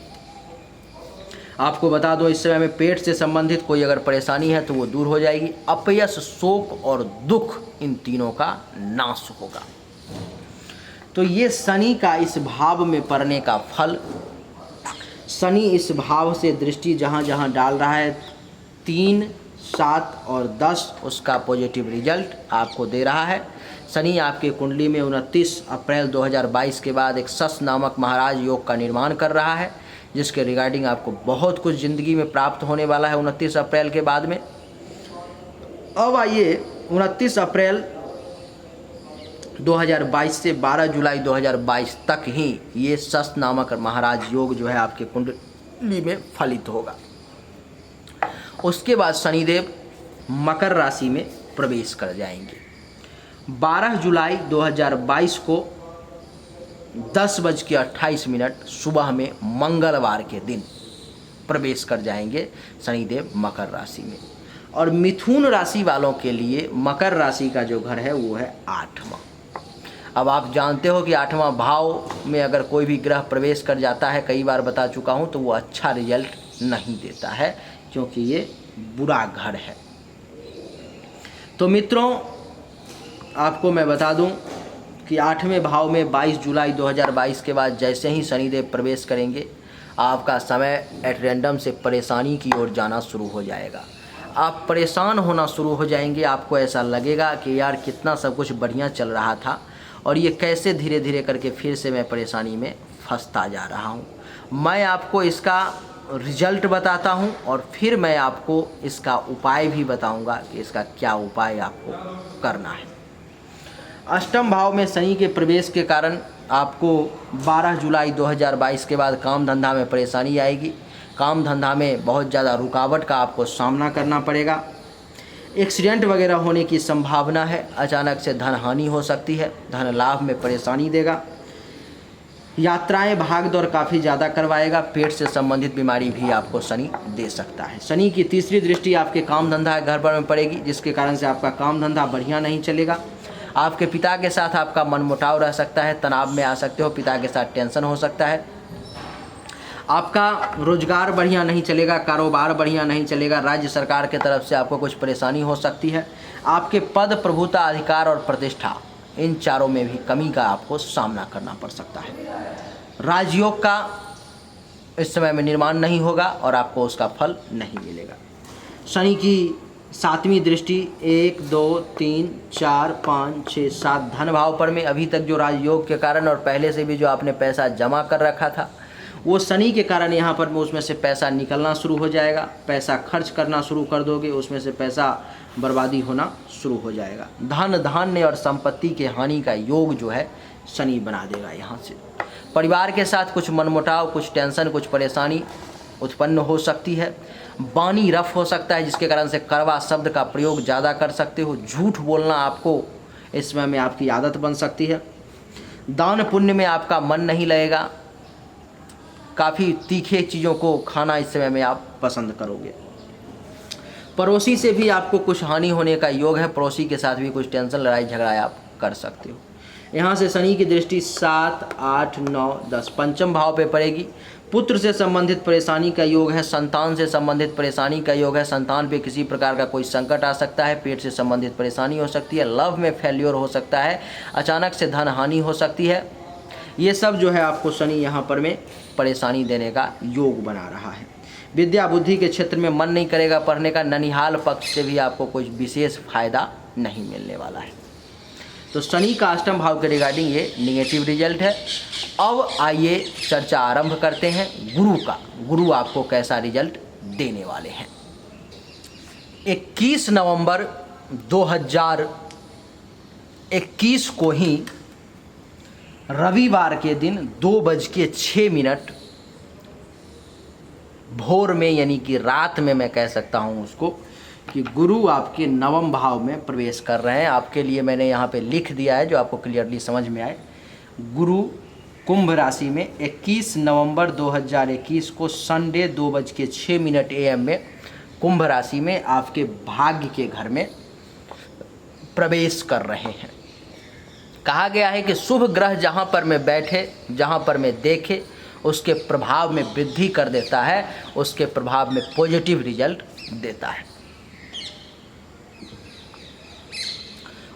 आपको बता दो, इस समय में पेट से संबंधित कोई अगर परेशानी है तो वो दूर हो जाएगी। अपयश, शोक और दुख, इन तीनों का नाश होगा। तो ये शनि का इस भाव में पड़ने का फल, शनि इस भाव से दृष्टि जहाँ जहाँ डाल रहा है 3, 7 और 10, उसका पॉजिटिव रिजल्ट आपको दे रहा है। शनि आपके कुंडली में 29 अप्रैल 2022 के बाद एक शश नामक महाराज योग का निर्माण कर रहा है, जिसके रिगार्डिंग आपको बहुत कुछ ज़िंदगी में प्राप्त होने वाला है 29 अप्रैल के बाद में। अब आइए 29 अप्रैल 2022 से 12 जुलाई 2022 तक ही ये शश नामक महाराज योग जो है आपके कुंडली में फलित होगा। उसके बाद शनिदेव मकर राशि में प्रवेश कर जाएंगे। 12 जुलाई 2022 को 10:28 सुबह में मंगलवार के दिन प्रवेश कर जाएंगे शनिदेव मकर राशि में। और मिथुन राशि वालों के लिए मकर राशि का जो घर है वो है 8वां। अब आप जानते हो कि 8वां भाव में अगर कोई भी ग्रह प्रवेश कर जाता है, कई बार बता चुका हूँ, तो वो अच्छा रिजल्ट नहीं देता है, क्योंकि ये बुरा घर है। तो मित्रों, आपको मैं बता दूं कि 8वें भाव में 22 जुलाई 2022 के बाद जैसे ही शनिदेव प्रवेश करेंगे, आपका समय एट रैंडम से परेशानी की ओर जाना शुरू हो जाएगा। आप परेशान होना शुरू हो जाएंगे। आपको ऐसा लगेगा कि यार कितना सब कुछ बढ़िया चल रहा था और ये कैसे धीरे धीरे करके फिर से मैं परेशानी में फंसता जा रहा हूँ। मैं आपको इसका रिजल्ट बताता हूँ और फिर मैं आपको इसका उपाय भी बताऊँगा कि इसका क्या उपाय आपको करना है। अष्टम भाव में शनि के प्रवेश के कारण आपको 12 जुलाई 2022 के बाद काम धंधा में परेशानी आएगी। काम धंधा में बहुत ज़्यादा रुकावट का आपको सामना करना पड़ेगा। एक्सीडेंट वगैरह होने की संभावना है। अचानक से धन हानि हो सकती है, धन लाभ में परेशानी देगा। यात्राएं भाग दौड़ काफ़ी ज़्यादा करवाएगा। पेट से संबंधित बीमारी भी आपको शनि दे सकता है। शनि की तीसरी दृष्टि आपके काम धंधा घर पर में पड़ेगी, जिसके कारण से आपका काम धंधा बढ़िया नहीं चलेगा। आपके पिता के साथ आपका मनमुटाव रह सकता है, तनाव में आ सकते हो, पिता के साथ टेंशन हो सकता है। आपका रोजगार बढ़िया नहीं चलेगा, कारोबार बढ़िया नहीं चलेगा। राज्य सरकार के तरफ से आपको कुछ परेशानी हो सकती है। आपके पद, प्रभुता, अधिकार और प्रतिष्ठा, इन चारों में भी कमी का आपको सामना करना पड़ सकता है। राजयोग का इस समय में निर्माण नहीं होगा और आपको उसका फल नहीं मिलेगा। शनि की 7वीं दृष्टि 1, 2, 3, 4, 5, 6, 7 धन भाव पर में अभी तक जो राजयोग के कारण और पहले से भी जो आपने पैसा जमा कर रखा था, वो शनि के कारण यहाँ पर में उसमें से पैसा निकलना शुरू हो जाएगा। पैसा खर्च करना शुरू कर दोगे, उसमें से पैसा बर्बादी होना शुरू हो जाएगा। धन, धान्य और संपत्ति के हानि का योग जो है शनि बना देगा। यहाँ से परिवार के साथ कुछ मनमुटाव, कुछ टेंशन, कुछ परेशानी उत्पन्न हो सकती है। वाणी रफ हो सकता है, जिसके कारण से कड़वा शब्द का प्रयोग ज़्यादा कर सकते हो। झूठ बोलना आपको इस समय में आपकी आदत बन सकती है। दान पुण्य में आपका मन नहीं लगेगा। काफ़ी तीखे चीज़ों को खाना इस समय में आप पसंद करोगे। पड़ोसी से भी आपको कुछ हानि होने का योग है। पड़ोसी के साथ भी कुछ टेंशन, लड़ाई झगड़ा आप कर सकते हो। यहाँ से शनि की दृष्टि 7, 8, 9, 10 पंचम भाव पे पड़ेगी। पुत्र से संबंधित परेशानी का योग है। संतान से संबंधित परेशानी का योग है। संतान पे किसी प्रकार का कोई संकट आ सकता है। पेट से संबंधित परेशानी हो सकती है। लव में फेल्योर हो सकता है। अचानक से धन हानि हो सकती है। ये सब जो है आपको शनि यहाँ पर में परेशानी देने का योग बना रहा है। विद्या बुद्धि के क्षेत्र में मन नहीं करेगा पढ़ने का। ननिहाल पक्ष से भी आपको कुछ विशेष फायदा नहीं मिलने वाला है। तो शनि का अष्टम भाव के रिगार्डिंग ये निगेटिव रिजल्ट है। अब आइए चर्चा आरंभ करते हैं गुरु का। गुरु आपको कैसा रिजल्ट देने वाले हैं। 21 नवंबर 2021 को ही रविवार के दिन 2:06 भोर में, यानी कि रात में मैं कह सकता हूँ उसको, कि गुरु आपके नवम भाव में प्रवेश कर रहे हैं। आपके लिए मैंने यहाँ पे लिख दिया है जो आपको क्लियरली समझ में आए। गुरु कुंभ राशि में 21 नवंबर 2021 को संडे 2:06 AM में कुंभ राशि में आपके भाग्य के घर में प्रवेश कर रहे हैं। कहा गया है कि शुभ ग्रह जहाँ पर मैं बैठे, जहाँ पर मैं देखे, उसके प्रभाव में वृद्धि कर देता है, उसके प्रभाव में पॉजिटिव रिजल्ट देता है।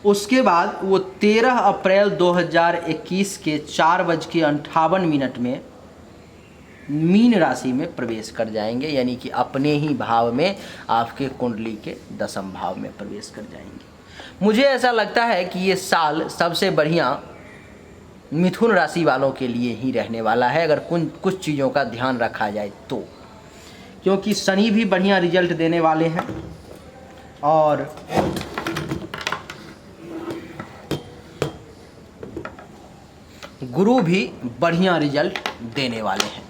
उसके बाद वो 13 अप्रैल 2021 के 4:58 में मीन राशि में प्रवेश कर जाएंगे, यानी कि अपने ही भाव में, आपके कुंडली के 10वें भाव में प्रवेश कर जाएंगे। मुझे ऐसा लगता है कि ये साल सबसे बढ़िया मिथुन राशि वालों के लिए ही रहने वाला है, अगर कुछ चीज़ों का ध्यान रखा जाए तो, क्योंकि शनि भी बढ़िया रिजल्ट देने वाले हैं और गुरु भी बढ़िया रिजल्ट देने वाले हैं,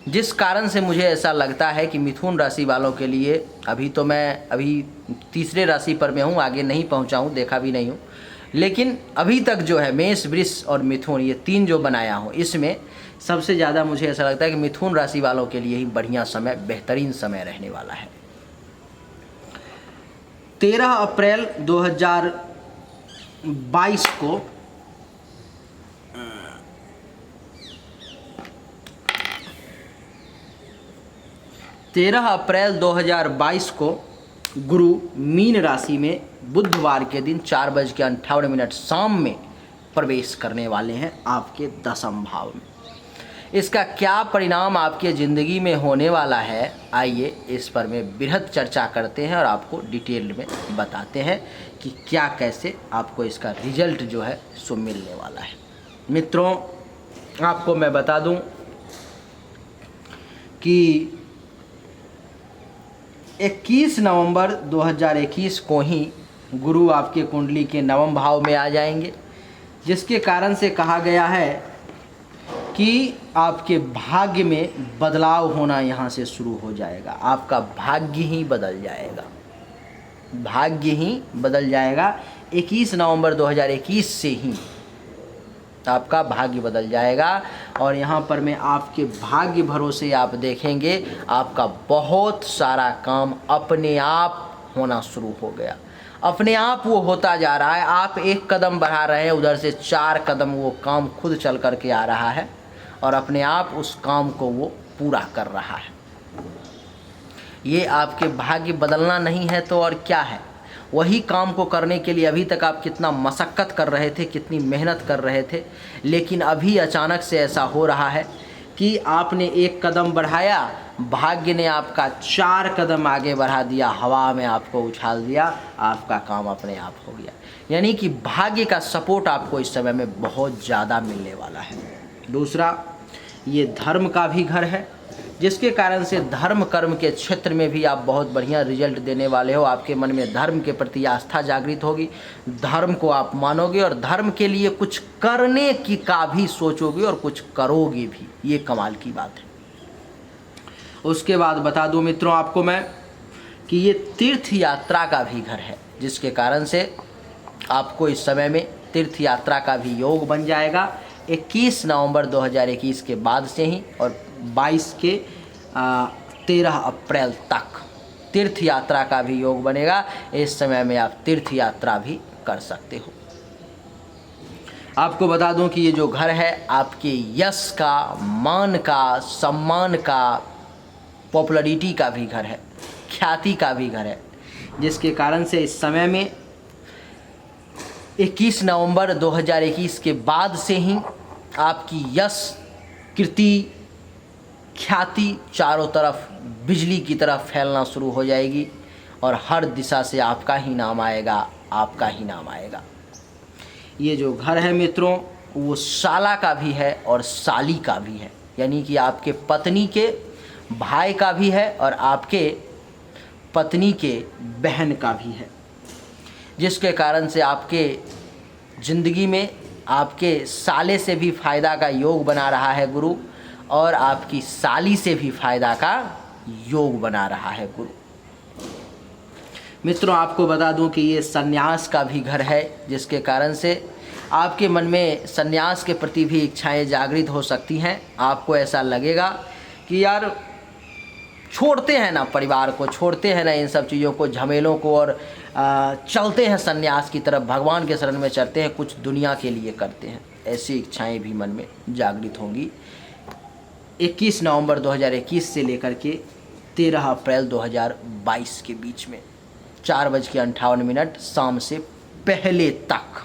जिस कारण से मुझे ऐसा लगता है कि मिथुन राशि वालों के लिए, अभी तो मैं तीसरे राशि पर मैं हूँ, आगे नहीं पहुँचा हूँ, देखा भी नहीं हूँ, लेकिन अभी तक जो है मेष, वृष और मिथुन, ये 3 जो बनाया हूँ, इसमें सबसे ज़्यादा मुझे ऐसा लगता है कि मिथुन राशि वालों के लिए ही बढ़िया समय, बेहतरीन समय रहने वाला है। 13 अप्रैल 2022 को गुरु मीन राशि में बुधवार के दिन 4:58 शाम में प्रवेश करने वाले हैं आपके 10वें भाव में। इसका क्या परिणाम आपके ज़िंदगी में होने वाला है, आइए इस पर मैं बृहद चर्चा करते हैं और आपको डिटेल में बताते हैं कि क्या कैसे आपको इसका रिजल्ट जो है सो मिलने वाला है। मित्रों, आपको मैं बता दूं कि 21 नवंबर 2021 को ही गुरु आपके कुंडली के 9वें भाव में आ जाएंगे, जिसके कारण से कहा गया है कि आपके भाग्य में बदलाव होना यहाँ से शुरू हो जाएगा। आपका भाग्य ही बदल जाएगा, भाग्य ही बदल जाएगा। 21 नवंबर 2021 से ही आपका भाग्य बदल जाएगा। और यहाँ पर मैं आपके भाग्य भरोसे आप देखेंगे, आपका बहुत सारा काम अपने आप होना शुरू हो गया, अपने आप वो होता जा रहा है। आप 1 कदम बढ़ा रहे हैं, उधर से 4 कदम वो काम खुद चल कर के आ रहा है और अपने आप उस काम को वो पूरा कर रहा है। ये आपके भाग्य बदलना नहीं है तो और क्या है। वही काम को करने के लिए अभी तक आप कितना मशक्क़त कर रहे थे, कितनी मेहनत कर रहे थे, लेकिन अभी अचानक से ऐसा हो रहा है कि आपने 1 कदम बढ़ाया, भाग्य ने आपका 4 कदम आगे बढ़ा दिया, हवा में आपको उछाल दिया, आपका काम अपने आप हो गया। यानी कि भाग्य का सपोर्ट आपको इस समय में बहुत ज़्यादा मिलने वाला है। दूसरा, ये धर्म का भी घर है, जिसके कारण से धर्म कर्म के क्षेत्र में भी आप बहुत बढ़िया रिजल्ट देने वाले हो। आपके मन में धर्म के प्रति आस्था जागृत होगी, धर्म को आप मानोगे और धर्म के लिए कुछ करने की का भी सोचोगे और कुछ करोगे भी। ये कमाल की बात है। उसके बाद बता दूं मित्रों आपको मैं कि ये तीर्थ यात्रा का भी घर है, जिसके कारण से आपको इस समय में तीर्थ यात्रा का भी योग बन जाएगा। 21 नवंबर 2021 के बाद से ही और 22 के 13 अप्रैल तक तीर्थ यात्रा का भी योग बनेगा। इस समय में आप तीर्थ यात्रा भी कर सकते हो। आपको बता दूं कि ये जो घर है आपके यश का, मान का, सम्मान का, पॉपुलैरिटी का भी घर है, ख्याति का भी घर है, जिसके कारण से इस समय में 21 नवंबर 2021 के बाद से ही आपकी यश, कीर्ति, ख्याति चारों तरफ बिजली की तरफ फैलना शुरू हो जाएगी और हर दिशा से आपका ही नाम आएगा, आपका ही नाम आएगा। ये जो घर है मित्रों वो साला का भी है और साली का भी है, यानी कि आपके पत्नी के भाई का भी है और आपके पत्नी के बहन का भी है, जिसके कारण से आपके ज़िंदगी में आपके साले से भी फ़ायदा का योग बना रहा है गुरु और आपकी साली से भी फ़ायदा का योग बना रहा है गुरु। मित्रों आपको बता दूं कि ये संन्यास का भी घर है, जिसके कारण से आपके मन में संन्यास के प्रति भी इच्छाएं जागृत हो सकती हैं। आपको ऐसा लगेगा कि यार छोड़ते हैं ना परिवार को, छोड़ते हैं ना इन सब चीज़ों को, झमेलों को, और चलते हैं संन्यास की तरफ, भगवान के शरण में चलते हैं, कुछ दुनिया के लिए करते हैं। ऐसी इच्छाएं भी मन में जागृत होंगी 21 नवंबर 2021 से लेकर के 13 अप्रैल 2022 के बीच में 4:58 शाम से पहले तक।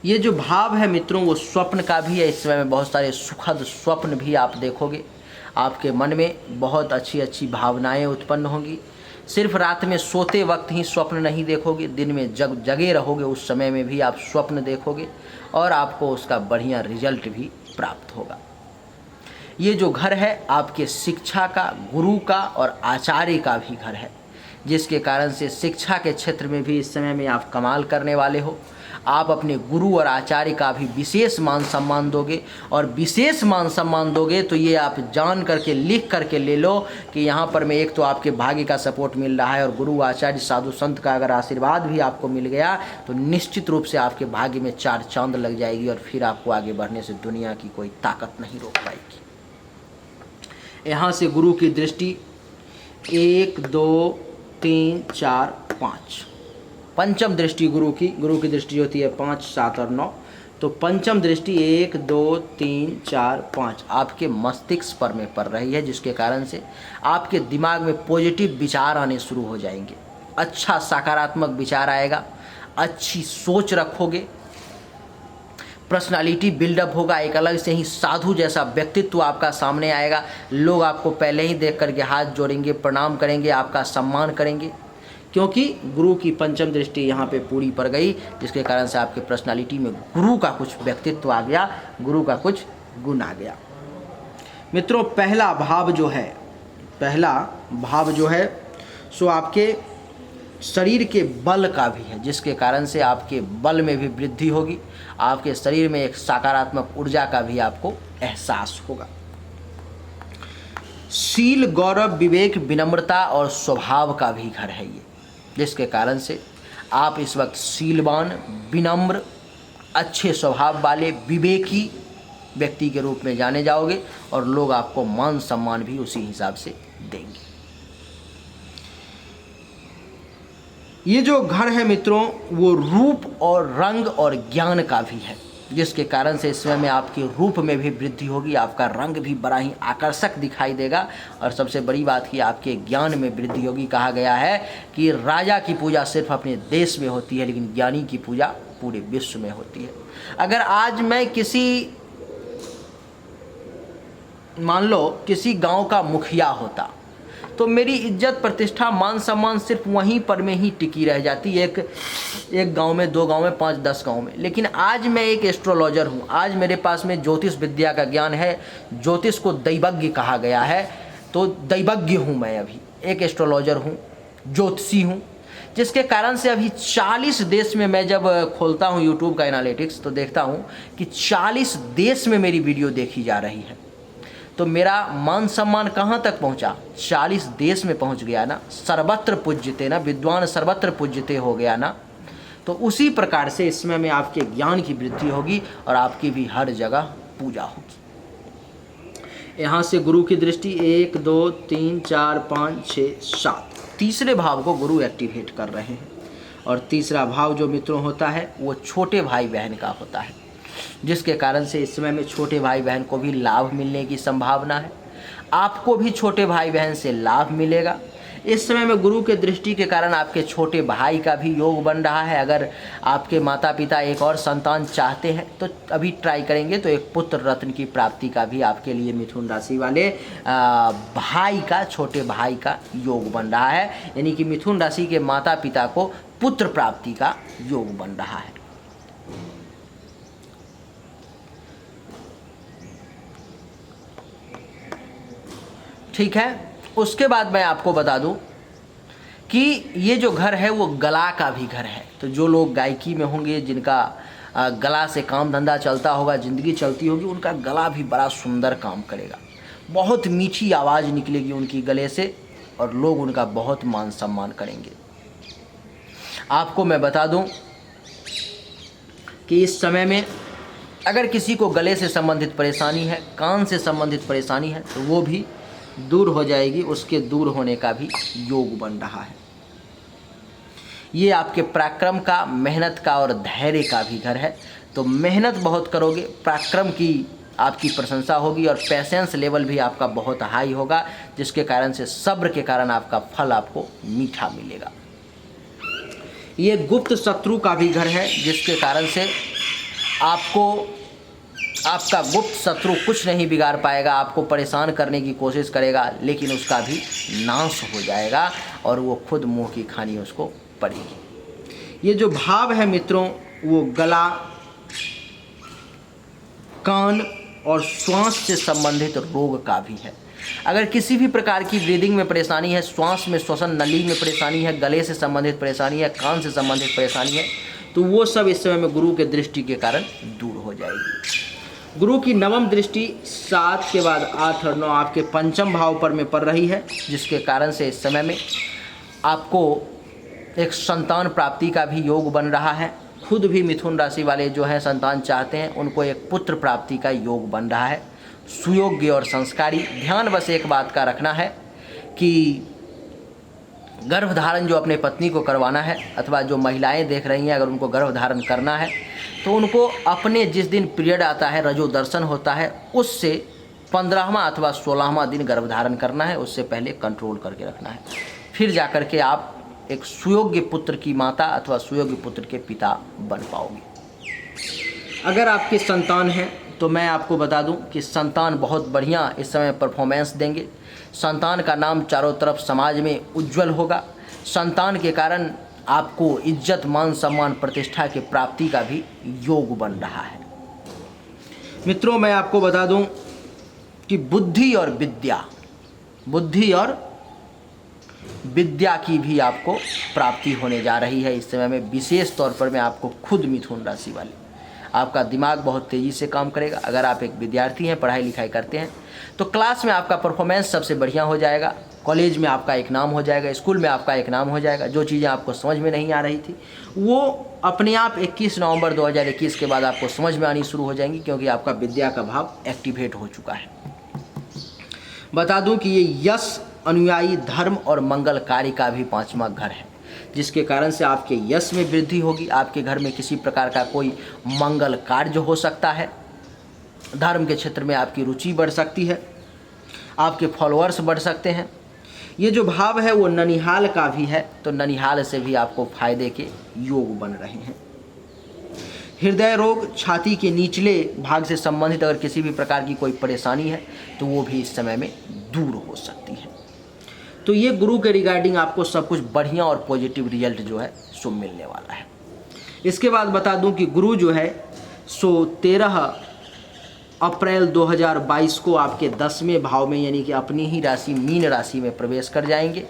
ये जो भाव है मित्रों वो स्वप्न का भी है। इस समय में बहुत सारे सुखद स्वप्न भी आप देखोगे, आपके मन में बहुत अच्छी अच्छी भावनाएं उत्पन्न होंगी। सिर्फ रात में सोते वक्त ही स्वप्न नहीं देखोगे, दिन में जगे रहोगे उस समय में भी आप स्वप्न देखोगे और आपको उसका बढ़िया रिजल्ट भी प्राप्त होगा। ये जो घर है आपके शिक्षा का, गुरु का और आचार्य का भी घर है, जिसके कारण से शिक्षा के क्षेत्र में भी इस समय में आप कमाल करने वाले हो। आप अपने गुरु और आचार्य का भी विशेष मान सम्मान दोगे, और विशेष मान सम्मान दोगे तो ये आप जान करके लिख करके ले लो कि यहाँ पर मैं एक तो आपके भाग्य का सपोर्ट मिल रहा है और गुरु आचार्य साधु संत का अगर आशीर्वाद भी आपको मिल गया तो निश्चित रूप से आपके भाग्य में 4 चांद लग जाएगी और फिर आपको आगे बढ़ने से दुनिया की कोई ताकत नहीं रोक पाएगी। यहाँ से गुरु की दृष्टि 1 2 3 4 5, पंचम दृष्टि गुरु की दृष्टि होती है 5 7 और 9, तो पंचम दृष्टि 1 2 3 4 5 आपके मस्तिष्क पर में पड़ रही है, जिसके कारण से आपके दिमाग में पॉजिटिव विचार आने शुरू हो जाएंगे। अच्छा सकारात्मक विचार आएगा, अच्छी सोच रखोगे, पर्सनालिटी बिल्डअप होगा, एक अलग से ही साधु जैसा व्यक्तित्व आपका सामने आएगा। लोग आपको पहले ही देख करके हाथ जोड़ेंगे, प्रणाम करेंगे, आपका सम्मान करेंगे, क्योंकि गुरु की पंचम दृष्टि यहाँ पे पूरी पड़ गई, जिसके कारण से आपके पर्सनालिटी में गुरु का कुछ व्यक्तित्व आ गया, गुरु का कुछ गुण आ गया। मित्रों पहला भाव जो है सो आपके शरीर के बल का भी है, जिसके कारण से आपके बल में भी वृद्धि होगी, आपके शरीर में एक सकारात्मक ऊर्जा का भी आपको एहसास होगा। शील, गौरव, विवेक, विनम्रता और स्वभाव का भी घर है ये, जिसके कारण से आप इस वक्त शीलवान, विनम्र, अच्छे स्वभाव वाले, विवेकी व्यक्ति के रूप में जाने जाओगे और लोग आपको मान सम्मान भी उसी हिसाब से देंगे। ये जो घर है मित्रों वो रूप और रंग और ज्ञान का भी है, जिसके कारण से इस समय में आपके रूप में भी वृद्धि होगी, आपका रंग भी बड़ा ही आकर्षक दिखाई देगा और सबसे बड़ी बात कि आपके ज्ञान में वृद्धि होगी। कहा गया है कि राजा की पूजा सिर्फ अपने देश में होती है, लेकिन ज्ञानी की पूजा पूरे विश्व में होती है। अगर आज मैं मान लो किसी गांव का मुखिया होता तो मेरी इज्जत, प्रतिष्ठा, मान सम्मान सिर्फ वहीं पर में ही टिकी रह जाती, एक गांव में, 2 गांव में, 5 10 गांव में। लेकिन आज मैं एक एस्ट्रोलॉजर हूं, आज मेरे पास में ज्योतिष विद्या का ज्ञान है, ज्योतिष को दैवज्ञ कहा गया है, तो दैवज्ञ हूं मैं, अभी एक एस्ट्रोलॉजर हूं, ज्योतिषी हूं, जिसके कारण से अभी 40 देश में मैं जब खोलता हूं यूट्यूब का एनालिटिक्स तो देखता हूं कि 40 देश में मेरी वीडियो देखी जा रही है। तो मेरा मान सम्मान कहाँ तक पहुँचा? 40 देश में पहुँच गया ना। सर्वत्र पूज्यते ना, विद्वान सर्वत्र पूज्यते हो गया ना। तो उसी प्रकार से इसमें में आपके ज्ञान की वृद्धि होगी और आपकी भी हर जगह पूजा होगी। यहाँ से गुरु की दृष्टि 1 2 3 4 5 6 7, तीसरे भाव को गुरु एक्टिवेट कर रहे हैं। और तीसरा भाव जो मित्रों होता है वो छोटे भाई बहन का होता है, जिसके कारण से इस समय में छोटे भाई बहन को भी लाभ मिलने की संभावना है। आपको भी छोटे भाई बहन से लाभ मिलेगा। इस समय में गुरु के दृष्टि के कारण आपके छोटे भाई का भी योग बन रहा है। अगर आपके माता पिता एक और संतान चाहते हैं तो अभी ट्राई करेंगे तो एक पुत्र रत्न की प्राप्ति का भी आपके लिए मिथुन राशि वाले भाई का, छोटे भाई का योग बन रहा है। यानी कि मिथुन राशि के माता पिता को पुत्र प्राप्ति का योग बन रहा है। ठीक है। उसके बाद मैं आपको बता दूं कि ये जो घर है वो गला का भी घर है। तो जो लोग गायकी में होंगे, जिनका गला से काम धंधा चलता होगा, ज़िंदगी चलती होगी, उनका गला भी बड़ा सुंदर काम करेगा। बहुत मीठी आवाज़ निकलेगी उनकी गले से और लोग उनका बहुत मान सम्मान करेंगे। आपको मैं बता दूं कि इस समय में अगर किसी को गले से संबंधित परेशानी है, कान से संबंधित परेशानी है, तो वो भी दूर हो जाएगी। उसके दूर होने का भी योग बन रहा है। ये आपके पराक्रम का, मेहनत का और धैर्य का भी घर है। तो मेहनत बहुत करोगे, पराक्रम की आपकी प्रशंसा होगी और पेशेंस लेवल भी आपका बहुत हाई होगा, जिसके कारण से सब्र के कारण आपका फल आपको मीठा मिलेगा। ये गुप्त शत्रु का भी घर है, जिसके कारण से आपका गुप्त शत्रु कुछ नहीं बिगाड़ पाएगा, आपको परेशान करने की कोशिश करेगा, लेकिन उसका भी नाश हो जाएगा और वो खुद मुंह की खानी उसको पड़ेगी। ये जो भाव है मित्रों, वो गला, कान और श्वास से संबंधित रोग का भी है। अगर किसी भी प्रकार की ब्रीदिंग में परेशानी है, श्वास में, श्वसन नली में परेशानी है, गले से संबंधित परेशानी है, कान से संबंधित परेशानी है, तो वो सब इस समय में गुरु के दृष्टि के कारण दूर हो जाएगी। गुरु की नवम दृष्टि 7 के बाद 8 और 9 आपके पंचम भाव पर में पड़ रही है, जिसके कारण से इस समय में आपको एक संतान प्राप्ति का भी योग बन रहा है। खुद भी मिथुन राशि वाले जो हैं संतान चाहते हैं, उनको एक पुत्र प्राप्ति का योग बन रहा है, सुयोग्य और संस्कारी। ध्यान बस एक बात का रखना है कि गर्भधारण जो अपने पत्नी को करवाना है, अथवा जो महिलाएं देख रही हैं अगर उनको गर्भधारण करना है, तो उनको अपने जिस दिन पीरियड आता है, रजो दर्शन होता है, उससे 15वां अथवा 16वां दिन गर्भधारण करना है। उससे पहले कंट्रोल करके रखना है, फिर जाकर के आप एक सुयोग्य पुत्र की माता अथवा सुयोग्य पुत्र के पिता बन पाओगे। अगर आपके संतान हैं तो मैं आपको बता दूं कि संतान बहुत बढ़िया इस समय परफॉर्मेंस देंगे। संतान का नाम चारों तरफ समाज में उज्जवल होगा। संतान के कारण आपको इज्जत, मान सम्मान, प्रतिष्ठा के प्राप्ति का भी योग बन रहा है। मित्रों, मैं आपको बता दूं कि बुद्धि और विद्या की भी आपको प्राप्ति होने जा रही है इस समय में। विशेष तौर पर मैं आपको खुद मिथुन राशि वाले, आपका दिमाग बहुत तेज़ी से काम करेगा। अगर आप एक विद्यार्थी हैं, पढ़ाई लिखाई करते हैं, तो क्लास में आपका परफॉर्मेंस सबसे बढ़िया हो जाएगा, कॉलेज में आपका एक नाम हो जाएगा, स्कूल में आपका एक नाम हो जाएगा। जो चीज़ें आपको समझ में नहीं आ रही थी वो अपने आप 21 नवंबर 2021 के बाद आपको समझ में आनी शुरू हो जाएंगी, क्योंकि आपका विद्या का भाव एक्टिवेट हो चुका है। बता दूं कि ये यश, अनुयायी, धर्म और मंगल कार्य का भी 5वां घर है, जिसके कारण से आपके यश में वृद्धि होगी। आपके घर में किसी प्रकार का कोई मंगल कार्य हो सकता है। धर्म के क्षेत्र में आपकी रुचि बढ़ सकती है, आपके फॉलोअर्स बढ़ सकते हैं। ये जो भाव है वो ननिहाल का भी है, तो ननिहाल से भी आपको फायदे के योग बन रहे हैं। हृदय रोग, छाती के निचले भाग से संबंधित अगर किसी भी प्रकार की कोई परेशानी है तो वो भी इस समय में दूर हो सकती है। तो ये गुरु के रिगार्डिंग आपको सब कुछ बढ़िया और पॉजिटिव रिजल्ट जो है सो मिलने वाला है। इसके बाद बता दूं कि गुरु जो है सो 13 अप्रैल 2022 को आपके 10वें भाव में, यानी कि अपनी ही राशि मीन राशि में प्रवेश कर जाएंगे।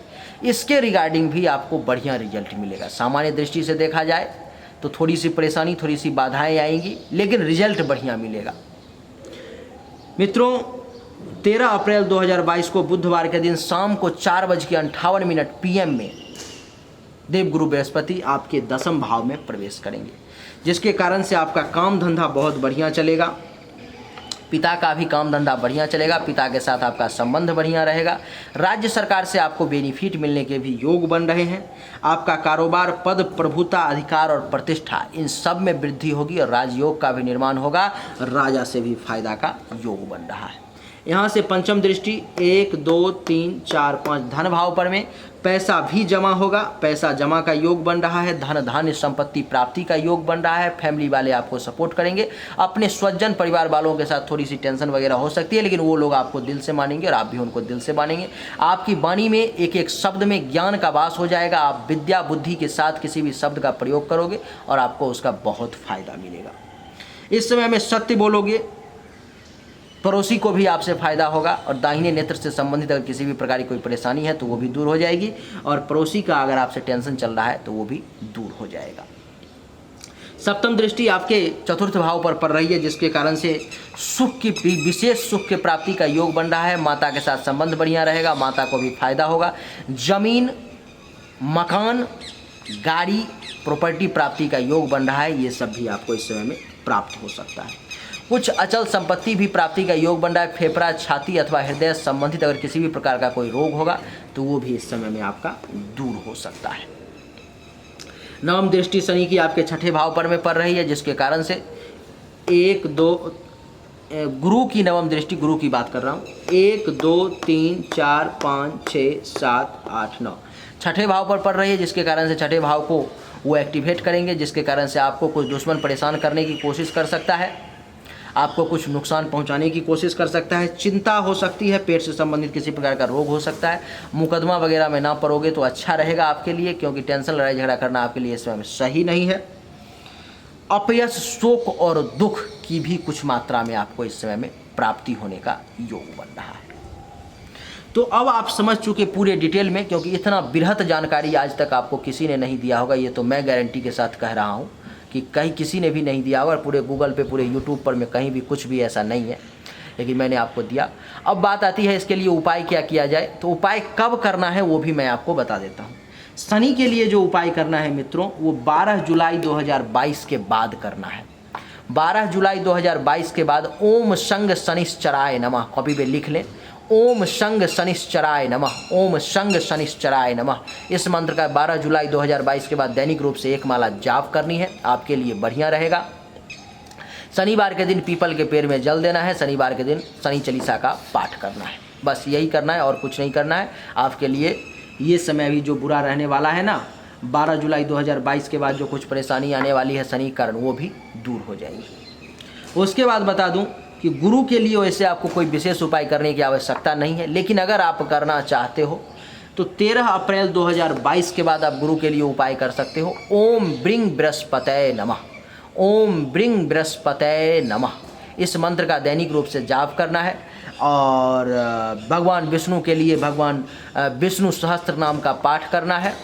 इसके रिगार्डिंग भी आपको बढ़िया रिजल्ट मिलेगा। सामान्य दृष्टि से देखा जाए तो थोड़ी सी परेशानी, थोड़ी सी बाधाएं आएंगी, लेकिन रिजल्ट बढ़िया मिलेगा। मित्रों, 13 अप्रैल 2022 को बुधवार के दिन शाम को 4:58 PM में देवगुरु बृहस्पति आपके 10वें भाव में प्रवेश करेंगे, जिसके कारण से आपका काम धंधा बहुत बढ़िया चलेगा। पिता का भी काम धंधा बढ़िया चलेगा, पिता के साथ आपका संबंध बढ़िया रहेगा। राज्य सरकार से आपको बेनिफिट मिलने के भी योग बन रहे हैं। आपका कारोबार, पद, प्रभुता, अधिकार और प्रतिष्ठा, इन सब में वृद्धि होगी और राजयोग का भी निर्माण होगा। राजा से भी फायदा का योग बन रहा है। यहाँ से पंचम दृष्टि 1, 2, 3, 4, 5 धन भाव पर में पैसा भी जमा होगा। पैसा जमा का योग बन रहा है। धन, धान्य, संपत्ति प्राप्ति का योग बन रहा है। फैमिली वाले आपको सपोर्ट करेंगे। अपने स्वजन परिवार वालों के साथ थोड़ी सी टेंशन वगैरह हो सकती है, लेकिन वो लोग आपको दिल से मानेंगे और आप भी उनको दिल से मानेंगे। आपकी वाणी में एक एक शब्द में ज्ञान का वास हो जाएगा। आप विद्या बुद्धि के साथ किसी भी शब्द का प्रयोग करोगे और आपको उसका बहुत फायदा मिलेगा। इस समय में सत्य बोलोगे, पड़ोसी को भी आपसे फ़ायदा होगा और दाहिने नेत्र से संबंधित अगर किसी भी प्रकार की कोई परेशानी है तो वो भी दूर हो जाएगी और पड़ोसी का अगर आपसे टेंशन चल रहा है तो वो भी दूर हो जाएगा। सप्तम दृष्टि आपके चतुर्थ भाव पर पड़ रही है, जिसके कारण से सुख की विशेष सुख के प्राप्ति का योग बन रहा है। माता के साथ संबंध बढ़िया रहेगा, माता को भी फायदा होगा। जमीन, मकान, गाड़ी, प्रॉपर्टी प्राप्ति का योग बन रहा है। ये सब भी आपको इस समय में प्राप्त हो सकता है। कुछ अचल संपत्ति भी प्राप्ति का योग बन रहा है। फेफड़ा, छाती अथवा हृदय संबंधित अगर किसी भी प्रकार का कोई रोग होगा तो वो भी इस समय में आपका दूर हो सकता है। नवम दृष्टि शनि की आपके छठे भाव पर में पड़ रही है, जिसके कारण से 1 2 गुरु की नवम दृष्टि, गुरु की बात कर रहा हूँ, 1 2 3 4 5 6 7 8 9 छठे भाव पर पड़ रही है, जिसके कारण से छठे भाव को वो एक्टिवेट करेंगे, जिसके कारण से आपको कुछ दुश्मन परेशान करने की कोशिश कर सकता है, आपको कुछ नुकसान पहुंचाने की कोशिश कर सकता है। चिंता हो सकती है, पेट से संबंधित किसी प्रकार का रोग हो सकता है। मुकदमा वगैरह में ना पड़ोगे तो अच्छा रहेगा आपके लिए, क्योंकि टेंशन, लड़ाई झगड़ा करना आपके लिए इस समय में सही नहीं है। अपयश, शोक और दुख की भी कुछ मात्रा में आपको इस समय में प्राप्ति होने का योग बन रहा है। तो अब आप समझ चुके पूरे डिटेल में, क्योंकि इतना बृहत जानकारी आज तक आपको किसी ने नहीं दिया होगा। ये तो मैं गारंटी के साथ कह रहा हूँ कि कहीं किसी ने भी नहीं दिया होगा, और पूरे गूगल पे, पूरे यूट्यूब पर में कहीं भी कुछ भी ऐसा नहीं है, लेकिन मैंने आपको दिया। अब बात आती है इसके लिए उपाय क्या किया जाए। तो उपाय कब करना है वो भी मैं आपको बता देता हूँ। शनि के लिए जो उपाय करना है मित्रों, वो 12 जुलाई 2022 के बाद करना है। 12 जुलाई 2022 के बाद ओम संग शनिश्चराय नमः, कॉपी पे लिख लें, ओम संग शनिश्चराय नमः, ओम संग शनिश्चराय नमः। इस मंत्र का 12 जुलाई 2022 के बाद दैनिक रूप से 1 माला जाप करनी है, आपके लिए बढ़िया रहेगा। शनिवार के दिन पीपल के पेड़ में जल देना है, शनिवार के दिन शनि चालीसा का पाठ करना है, बस यही करना है और कुछ नहीं करना है। आपके लिए ये समय अभी जो बुरा रहने वाला है ना, 12 जुलाई 2022 के बाद जो कुछ परेशानी आने वाली है शनि के कारण, वो भी दूर हो जाएगी। उसके बाद बता दूं कि गुरु के लिए वैसे आपको कोई विशेष उपाय करने की आवश्यकता नहीं है, लेकिन अगर आप करना चाहते हो तो 13 अप्रैल 2022 के बाद आप गुरु के लिए उपाय कर सकते हो। ओम ब्रिंग बृहस्पतये नमः, ओम ब्रिंग बृहस्पतये नमः, इस मंत्र का दैनिक रूप से जाप करना है। और भगवान विष्णु के लिए भगवान विष्णु सहस्त्र नाम का पाठ करना है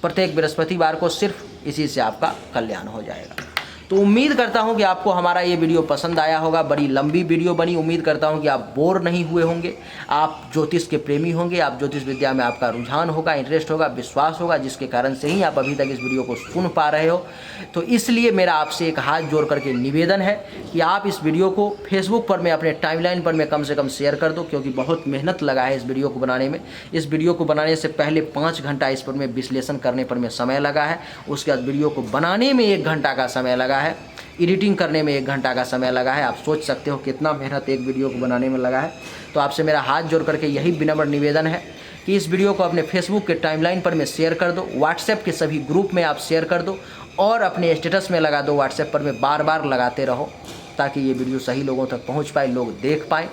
प्रत्येक बृहस्पतिवार को। सिर्फ इसी से आपका कल्याण हो जाएगा। तो उम्मीद करता हूं कि आपको हमारा ये वीडियो पसंद आया होगा। बड़ी लंबी वीडियो बनी, उम्मीद करता हूं कि आप बोर नहीं हुए होंगे। आप ज्योतिष के प्रेमी होंगे, आप ज्योतिष विद्या में आपका रुझान होगा, इंटरेस्ट होगा, विश्वास होगा, जिसके कारण से ही आप अभी तक इस वीडियो को सुन पा रहे हो। तो इसलिए मेरा आपसे एक हाथ जोड़ करके निवेदन है कि आप इस वीडियो को फेसबुक पर में, अपने टाइमलाइन पर में कम से कम शेयर कर दो, क्योंकि बहुत मेहनत लगा है इस वीडियो को बनाने में। इस वीडियो को बनाने से पहले 5 घंटा इस पर में विश्लेषण करने पर में समय लगा है, उसके बाद वीडियो को बनाने में 1 घंटा का समय लगा है, एडिटिंग करने में 1 घंटा का समय लगा है। आप सोच सकते हो कितना मेहनत एक वीडियो को बनाने में लगा है। तो आपसे मेरा हाथ जोड़ करके यही विनम्र निवेदन है कि इस वीडियो को अपने फेसबुक के टाइमलाइन पर में शेयर कर दो, व्हाट्सएप के सभी ग्रुप में आप शेयर कर दो और अपने स्टेटस में लगा दो। व्हाट्सएप पर में बार बार लगाते रहो ताकि ये वीडियो सही लोगों तक पहुँच पाए, लोग देख पाएँ।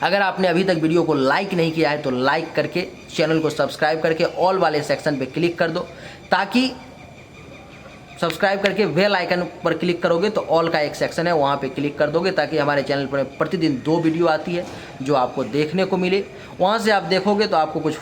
अगर आपने अभी तक वीडियो को लाइक नहीं किया है तो लाइक करके, चैनल को सब्सक्राइब करके ऑल वाले सेक्शन पर क्लिक कर दो, ताकि सब्सक्राइब करके बेल आइकन पर क्लिक करोगे तो ऑल का एक सेक्शन है, वहाँ पे क्लिक कर दोगे, ताकि हमारे चैनल पर प्रतिदिन 2 वीडियो आती है जो आपको देखने को मिले। वहाँ से आप देखोगे तो आपको कुछ